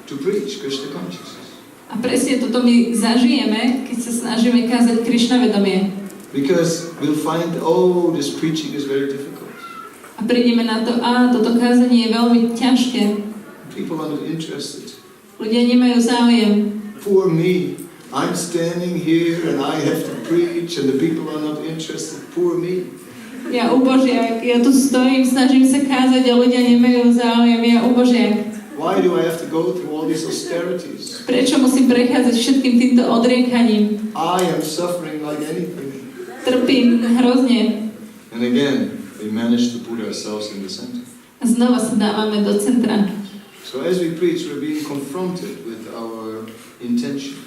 to preach Krishna consciousness.
A presne toto my zažijeme, keď sa snažíme kázať Krishna vedomie.
Because we'll find, oh, this preaching is very difficult.
A prídeme na to, toto kázanie je veľmi ťažké.
People are not interested.
Ľudia nemajú záujem.
Poor me. I'm standing here and I have to preach and the people are not interested. Poor me.
Ja ubožiak, ja tu stojím, snažím sa kázať a ľudia nemajú záujem. Ja ubožiak.
Why do I have to go through all these austerities?
Prečo musím prechádzať všetkým týmto odriekaním?
I am suffering like anything.
Trpím hrozne.
And again, we manage to put ourselves in the center.
A znova sa dávame do centra.
So as we preach, we're being confronted with our intention.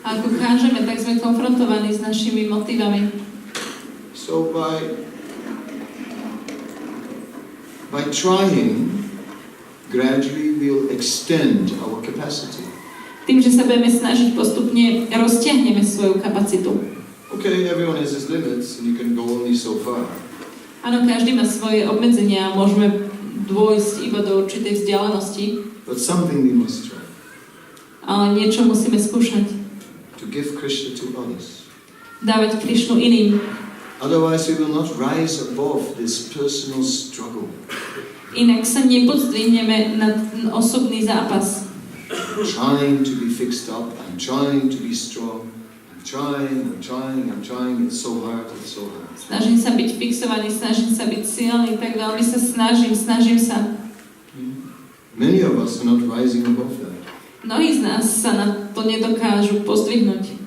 A ako kážeme, tak sme konfrontovaní s našimi motivami.
So by trying, gradually we'll extend our capacity.
Tým, že sa budeme snažiť, postupne roztiahneme svoju kapacitu.
Okay, everyone has his limits and you can go only so far.
Áno, každý má svoje obmedzenia a môžeme dôjsť iba do určitej vzdialenosti.
But something we must try.
Ale niečo musíme skúšať.
To give Krishna to others.
Dávať Krishnu iným.
Otherwise we will not rise above this personal struggle.
Inak sa nepozdvihneme na osobný zápas.
Trying to be fixed up, I'm trying to be strong, I'm trying, it's so hard.
Snažím sa byť fixovaný, snažím sa byť silný, tak veľmi sa snažím sa.
Many of us are not rising above that.
Mnohí z nás sa na to nedokážu pozdvihnúť.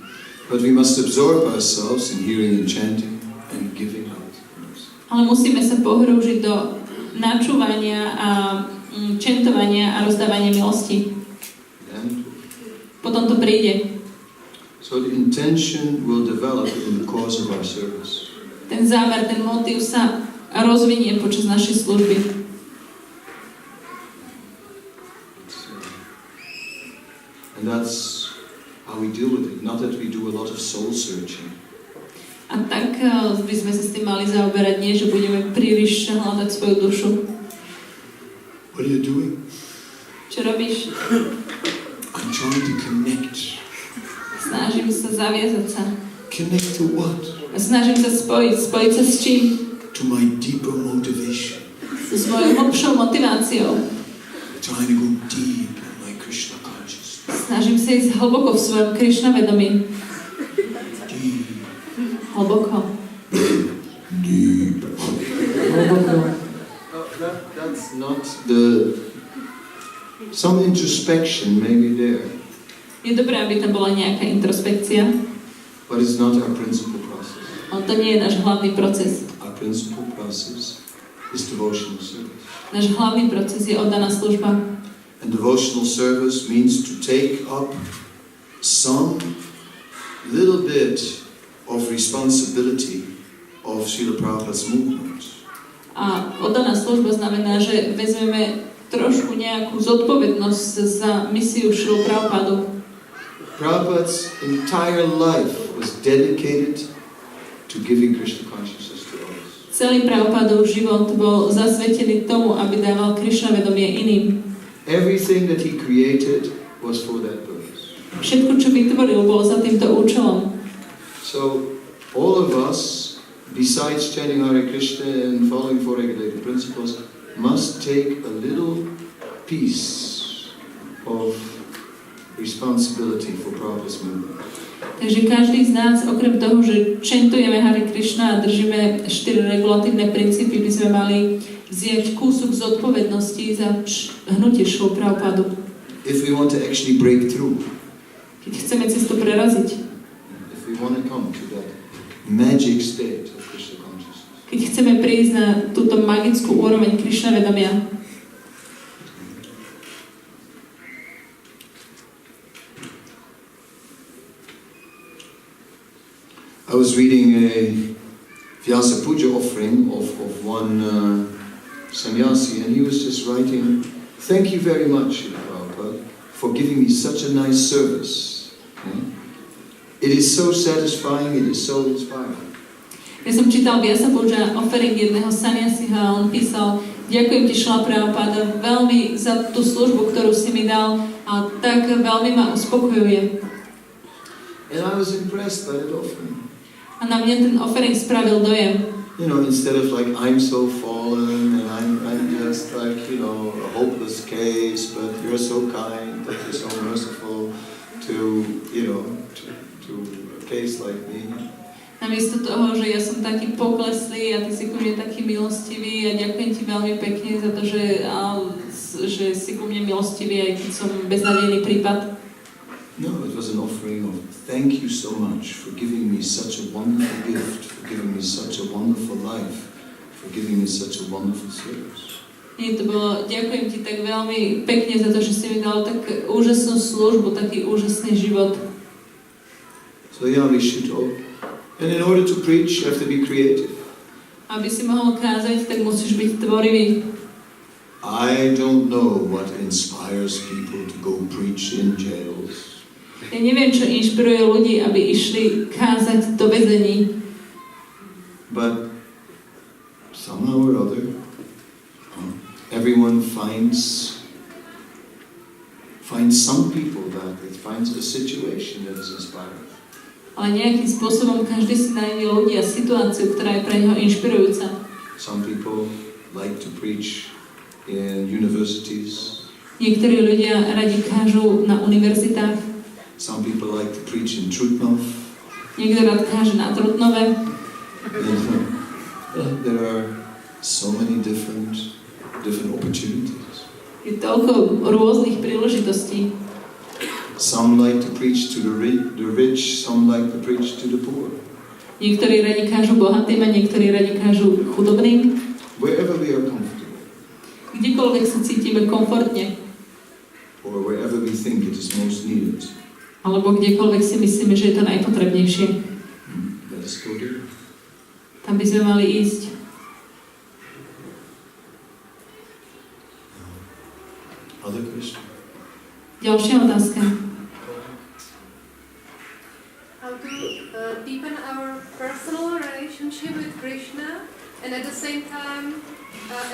But we must absorb ourselves in hearing and chanting and giving out.
Ale musíme sa pohrúžiť do načúvania a čentovania a rozdávania milosti. Potom to príde.
So the intention will develop in the course of our service.
Ten zámer, ten motív sa rozvinie počas našej služby.
And that's how we deal with it. Not that we do a lot of soul searching.
A tak by sme sa s tým mali zaoberať, nie, že budeme príliš hľadať svoju dušu.
What are you doing?
Čo robíš?
I'm trying to connect.
Snažím sa zaviazať sa.
Connect to what?
Snažím sa spojiť sa s čím?
To my deeper motivation.
S mojou hlbšou motiváciou.
trying to go deep in my Krishna consciousness.
Snažím sa ísť hlboko v svojom Krishna vedomí.
Deep.
Hlboko.
Deep. That's not the... Some introspection may be there.
Je dobré, aby tam bola nejaká introspekcia.
But it's not our principal process.
Ale to nie je náš hlavný proces.
Our principal process is devotional service.
Náš hlavný proces je oddaná služba.
And devotional service means to take up some little bit of responsibility of Srila Prabhupada's movement.
A oddaná služba znamená, že vezmeme trošku nejakú zodpovednosť za misiu Srilu Prabhupádu.
Prabhupada's entire life was dedicated to giving Krishna consciousness to others.
Celý Prabhupádov život bol zasvetený tomu, aby dával Krishna vedomie iným.
Everything that he created was for that purpose.
Všetko, čo vytvoril, bolo za týmto účelom.
So, all of us, besides chanting Hare Krishna and following four regulated principles, must take a little piece of responsibility for Prabhupada's movement.
Takže každý z nás, okrem toho, že čentujeme Hare Krishna a držíme 4 regulatívne princípy, by sme mali vziať kúsok zodpovednosti za hnutie Srilu Prabhupádu.
If we want to actually break through,
Keď chceme cestu preraziť,
if we want to come to that magic state of Krishna consciousness,
keď chceme prísť na túto magickú úroveň Krishna vedomia,
I was reading a Vyasa Puja offering of one sannyasi, and he was just writing, "Thank you very much, Prabhupada, for giving me such a nice service. It is so satisfying, it is so inspiring."
ja som čítal Vyasa Puja offering jedného sannyasiho a on písal: "Ďakujem ti, Srila Prabhupada, veľmi za tú službu, ktorú si mi dal, a tak veľmi ma uspokojuje."
And I was impressed by that offering.
A na mňa ten offering spravil dojem.
You know, instead of like, I'm so fallen and I'm just like, you know, a hopeless case, but you're so kind, that you're so merciful to, you know, to a case like me.
Namiesto toho, že ja som taký pokleslý a ty si ku mne taký milostivý a ďakujem ti veľmi pekne za to, že si ku mne milostivý, aj keď som beznadejný prípad.
No, it was an offering of thank you so much for giving me such a wonderful gift, for giving me such a wonderful life, for giving me such a wonderful service.
Nie, to bolo, ďakujem ti tak veľmi pekne za to, že si mi dal tak úžasnú službu, taký úžasný život.
So yeah, we should all, and in order to preach, you have to be creative.
Aby si mohol kázať, tak musíš byť tvorivý.
I don't know what inspires people to go preach in jails.
Ja neviem, čo inšpiruje ľudí, aby išli kázať do väzení.
But somehow or other, everyone finds some people that it finds a situation that is inspiring.
Ale nejakým spôsobom každý si nájde ľudí a situáciu, ktorá je pre neho inšpirujúca.
Some people like to preach in universities.
Niektorí ľudia radi kážu na univerzitách.
Some people like to preach in Trutnov.
Niekto rád káže na Trutnove.
There are so many different opportunities.
Je toľko rôznych príležitostí.
Some like to preach to the rich, some like to preach to the poor.
Niektorí radi kážu bohatým a niektorí radi kážu chudobným.
Wherever we are comfortable.
Kdekoľvek sa cítime komfortne.
Or wherever we think it is most needed.
Alebo kdekoľvek si myslíme, že je to najpotrebnejšie.
Let us go there.
Tam by sme mali ísť.
Other question?
Ďalšia otázka.
How to deepen our personal relationship with Krishna and at the same time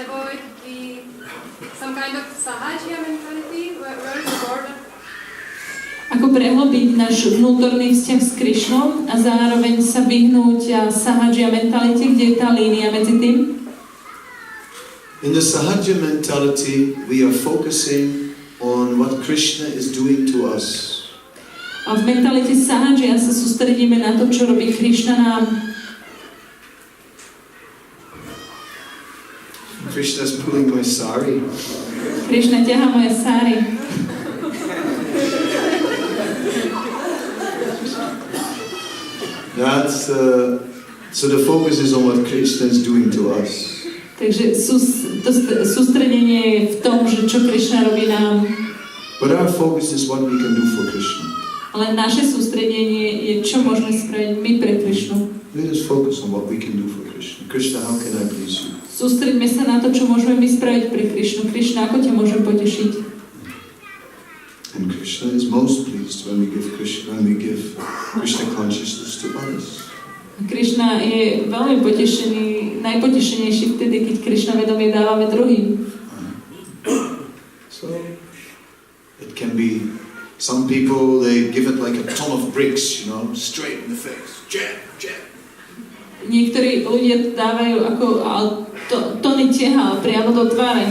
avoid some kind of sahajya mentality? Where is the border?
Ako prehlbiť náš vnútorný vzťah s Krishnom a zároveň sa vyhnúť sahajya mentalite, kde je tá línia medzi tým?
In the sahaja mentality, we are focusing on what Krishna is doing to us.
A v mentalite sahaja sa sústredíme na to, čo robí Krishna nám.
Krishna's pulling my sari.
Krishna ťahá moje sáry.
That's so the focus is on what Krishna is doing to us.
Takže sústredenie je v tom, že čo Krishna robí nám.
But our focus is what we can do for Krishna.
Ale naše sústredenie je, čo môžeme spraviť my pre Krishnu.
Let us focus on what we can do for Krishna. Krishna, how can I please you?
Sústreďme sa na to, čo môžeme my spraviť pre Krishnu. Krishna, ako ťa môžem potešiť?
And Krishna is most pleased when we give Krishna consciousness to others.
Krishna je veľmi potešený, najpotešenejší vtedy, keď Krishna vedomie dávame druhým.
So, it can be, some people, they give it like a ton of bricks, you know, straight in the face. Jab, jab.
Niektorí ľudia dávajú ako tony tehál priamo do tváre.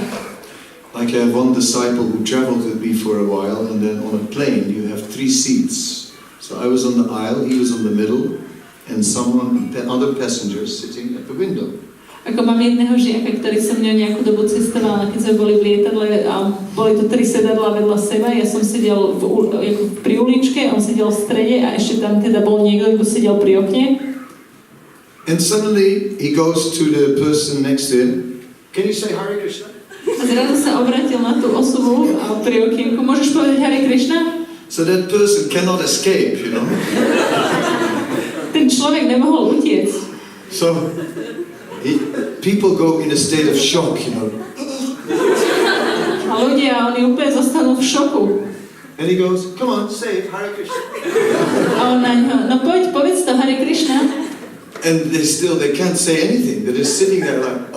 Like I have one disciple who traveled with me for a while, and then on a plane you have 3 seats. So I was on the aisle, he was on the middle, and other passengers sitting at the window.
Ako mám jedného žiaka, ktorý so mňou nejakú dobu cestoval, a keď sme boli v lietadle a boli to 3 sedadlá vedľa seba, ja som sedel pri uličke, on sedel v strede a ešte tam teda bol niekto, kto sedel pri okne.
And suddenly he goes to the person next to him. Can you say Hare Krishna?
A zrazu sa obratil na tú osobu pri okienku. Môžeš povedať Hare Krishna?
So that person cannot escape, you know.
Ten človek nemohol utiec.
So people go in a state of shock, you know.
A ľudia, oni úplne zostanú v šoku.
And he goes, come on, say it, Hare Krishna.
A on na ňo, no povedz to Hare Krishna.
And they can't say anything. They're just sitting there like,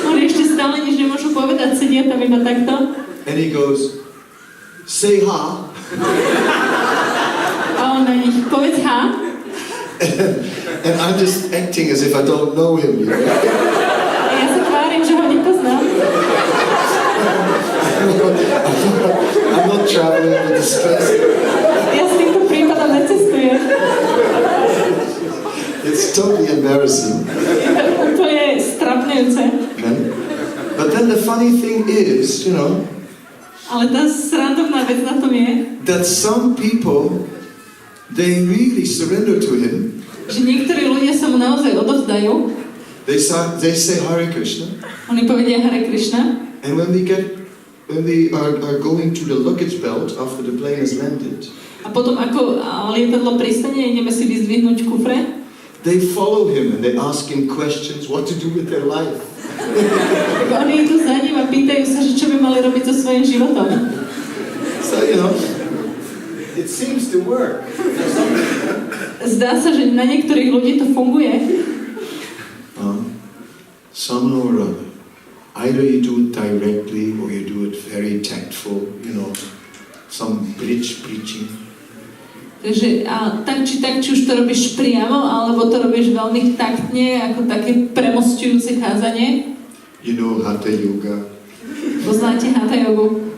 Oni ešte stále nič nemôžu povedať, sedia tam iba takto.
And he goes, say ha.
A on na nich, povedz ha.
And I'm just acting as if I don't know him, you know.
A ja sa tvárim, že ho nepoznám.
I'm not traveling with this person.
Ja s týmto prípadom necestujem.
It's totally embarrassing.
To je strapňujúce.
But then the funny thing is, you know,
ale tá srandovná vec na tom je,
that some people, they really surrender to him.
Že niektorí ľudia sa mu naozaj odovzdajú.
They say Hare Krishna.
Oni povedia Hare Krishna.
And when we are going to the luggage belt after the plane has landed.
A potom ako lietadlo pristane, ideme si vyzdvihnúť kufre.
They follow him and they ask him questions what to do with their life.
Oni idú za ním a pýtajú sa, že čo by mali robiť so svojím životom.
So, you know, it seems to work.
Zdá sa, že na niektorých ľudí to funguje.
Somehow or other. Either you do it directly or you do it very tactful, you know, some bridge preaching.
Takže tak či už to robíš priamo, alebo to robíš veľmi taktne, ako také premosťujúce kázanie.
You know Hatta yoga.
Poznáte Hatta jogu?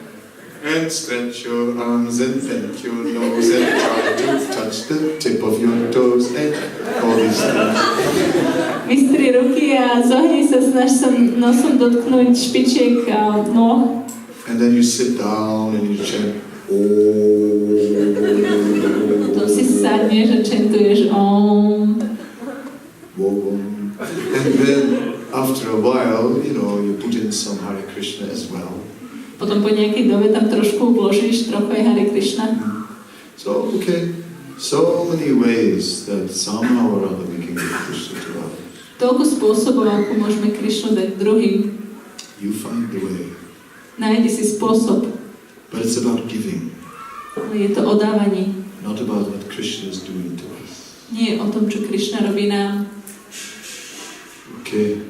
And stretch your arms and bend your nose and try to touch the tip of your toes and all these things.
Vystri ruky a zohni sa, snaž sa nosom dotknúť špičiek a noh.
And then you sit down and you chant
Potom si sadneš a čentuješ Om.
And then after a while, you know, you put in some Hare Krishna as well.
Potom po nejakej dobe tam trošku vložíš trochu aj Hare Krishna.
So, okay, so many ways that somehow or other we can give Krishna to others.
Toľko spôsobov, ako môžeme Krishnu dať druhým.
You find the way.
Nájdi si spôsob.
But it's about giving.
Ale je to o dávaní.
Not about what Krishna is doing to us.
Nie o tom, čo Krishna robí nám.
Okay.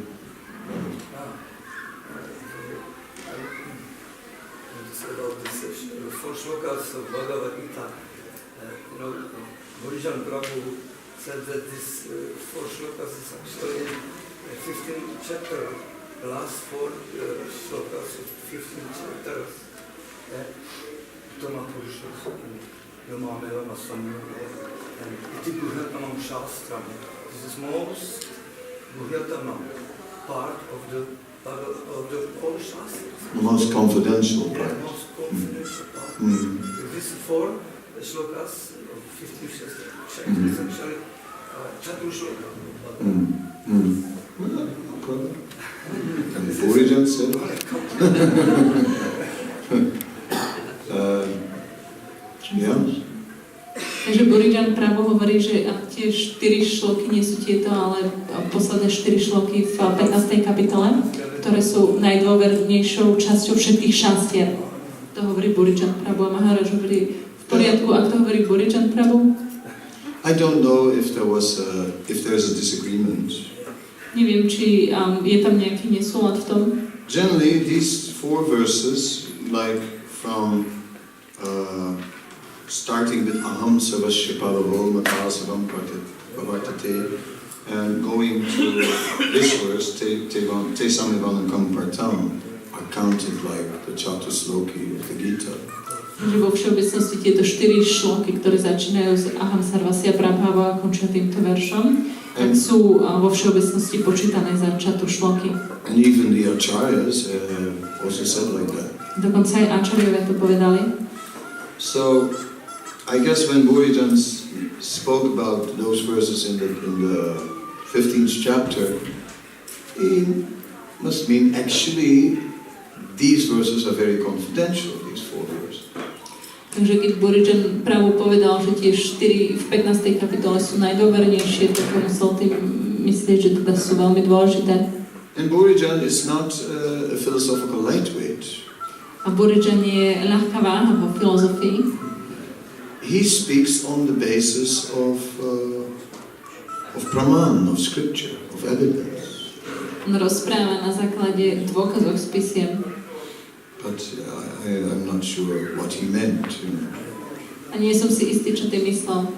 Four shlokas of Bhagavad-gita. Horijan Prabhu said that this 4 shlokas is actually a 15th chapter last four slokas of 15 chapters. Toma Purusha, Yomame Lama Samyaya, and Iti Guhyatamam Shastram. This is most Guhyatamam part of the whole Shastra.
The most confidential
Yeah,
part.
most confidential part. These four slokas of 15 chapters is actually Chatu Shloka.
Well, no problem. And Burijan said, yeah.
Takže Burijan právo hovorí, že tie 4 šloky nie sú tieto, ale posledné 4 šloky v 15. kapitole, ktoré sú najdôvernejšou časťou všetkých šanstier. To hovorí Burijan právo a Maharaj hovorí v poriadku, ak to hovorí Burijan právo.
I don't know if there's a disagreement.
Neviem, či je tam nejaký nesúlad v tom.
Generally, these 4 verses, like from starting with Aham Savasya Paravo Matasavam Pravartate and going to this verse, Te Samivanakam Partam, are counted like the Chatusloki of the Gita.
Takže vo všeobecnosti tieto 4 šloky, ktoré začínajú s Aham Sarvasya Prabhava a končia týmto veršom, tak sú vo všeobecnosti počítané za Chatushloky.
And even the Acharyas also said like that.
Dokonca aj Acharyovia to povedali.
So, I guess when Burijan spoke about those verses in the 15th chapter, he must mean actually these verses are very confidential, these 4 verses.
Takže keď Burijan právo povedal, že tie 4 v 15. kapitole sú najdôvernejšie, tak musel tým myslieť, že teda sú veľmi dôležité.
And Burijan is not a philosophical lightweight.
A Burijan je ľahká váha vo filozofii.
He speaks on the basis of praman, of scripture, of evidence.
On rozpráva na základe dôkazov z písiem.
But I'm not sure what he meant. You know.
A nie som si istý, čo tým myslel.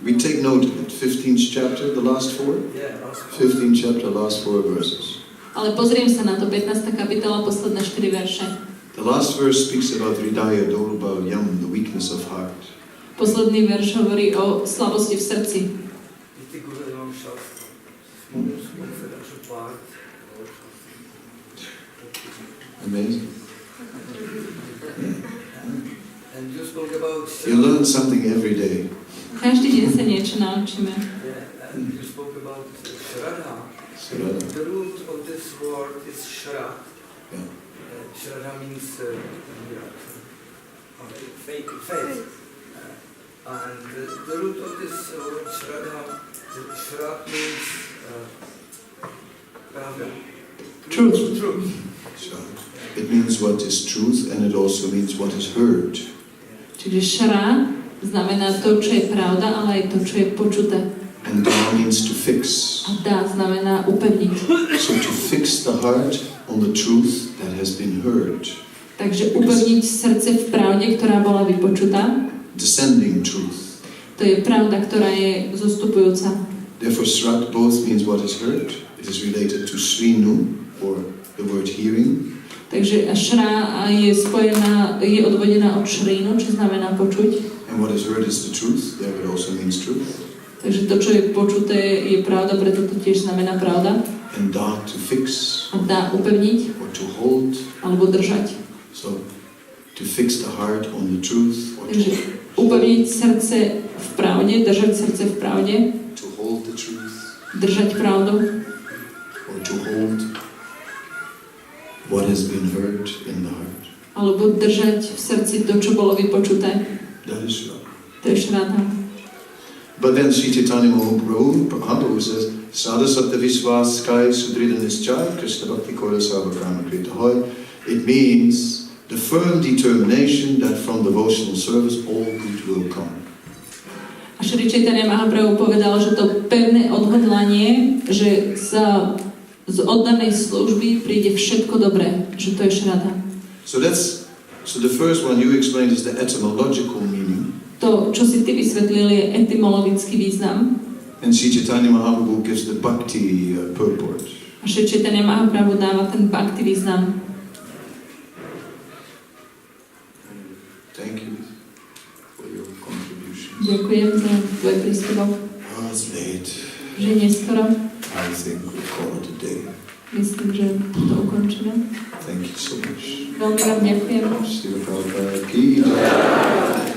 We take note of it. 15th chapter, the last 4?
Yeah, last
15th chapter, last 4 verses.
Ale pozriem sa na to, 15. kapitola, posledné 4 verše.
The last verse speaks about Hridaya Dorubal Yam, the weakness of heart.
Posledný verš hovorí o slabosti v srdci.
Iti Guhyatamam Shastram. Most confidential part.
Amazing.
And you spoke about
You learn something every day.
Každý deň sa niečo naučíme.
Yeah, and you spoke about Shraddha.
Shraddha.
The root of this word is Shra.
Yeah.
Shraddha means faith. And the root of this word Shraddha, Shra means pravda.
Truth.
It means what is truth, and it also means what is heard.
Čiže šra znamená to, čo je pravda, ale aj to, čo je počuté.
And da means to fix.
A da znamená upevniť.
So to fix the heart on the truth that has been heard.
Takže upevniť srdce v pravde, ktorá bola vypočutá.
Descending truth.
To je pravda, ktorá je zostupujúca.
Therefore, Srat both means what is heard. It is related to Srinu, or the word hearing.
Takže šra je spojená, je odvodená od šrínu, čo znamená počuť.
And what is heard is the truth. There it also means truth.
Takže to, čo je počuté, je pravda, preto to tiež znamená pravda.
And da to fix.
A dá upevniť.
Or to hold.
Alebo držať.
So, to fix the heart on the truth. Or
Takže upevniť srdce v pravde, držať srdce v pravde.
To hold the truth.
Držať pravdu.
Or to hold what has been heard in the heart.
Alebo držať v srdci to, čo bolo vypočuté.
That is Shra.
To je šrata.
But then Sri Chaitanya Mahaprabhu says, Sada Satta Viswas Kai Sudrida Nischay Krishna Bhakti Kora Sarvakama Krita Hoy. It means the firm determination that from devotional service all good will come.
A Sri Chaitanya Mahaprabhu povedal, že to pevné odhodlanie, že z oddanej služby príde všetko dobré, že to je šrata.
So the first one you explained is the etymological meaning.
To, čo si ty vysvetlil, je etymologický význam.
And Sri Chaitanya Mahaprabhu gives the bhakti purport.
A Šri Chaitanya Mahaprabhu dáva ten bhakti význam.
Thank you for your contribution.
Ďakujem za tvoj príspevok.
Oh, it's late.
Že neskoro.
I think we call it a day.
Myslím, že to ukončíme.
Thank you so much.
Veľmi vám ďakujem.
Srila Prabhupada ki jai.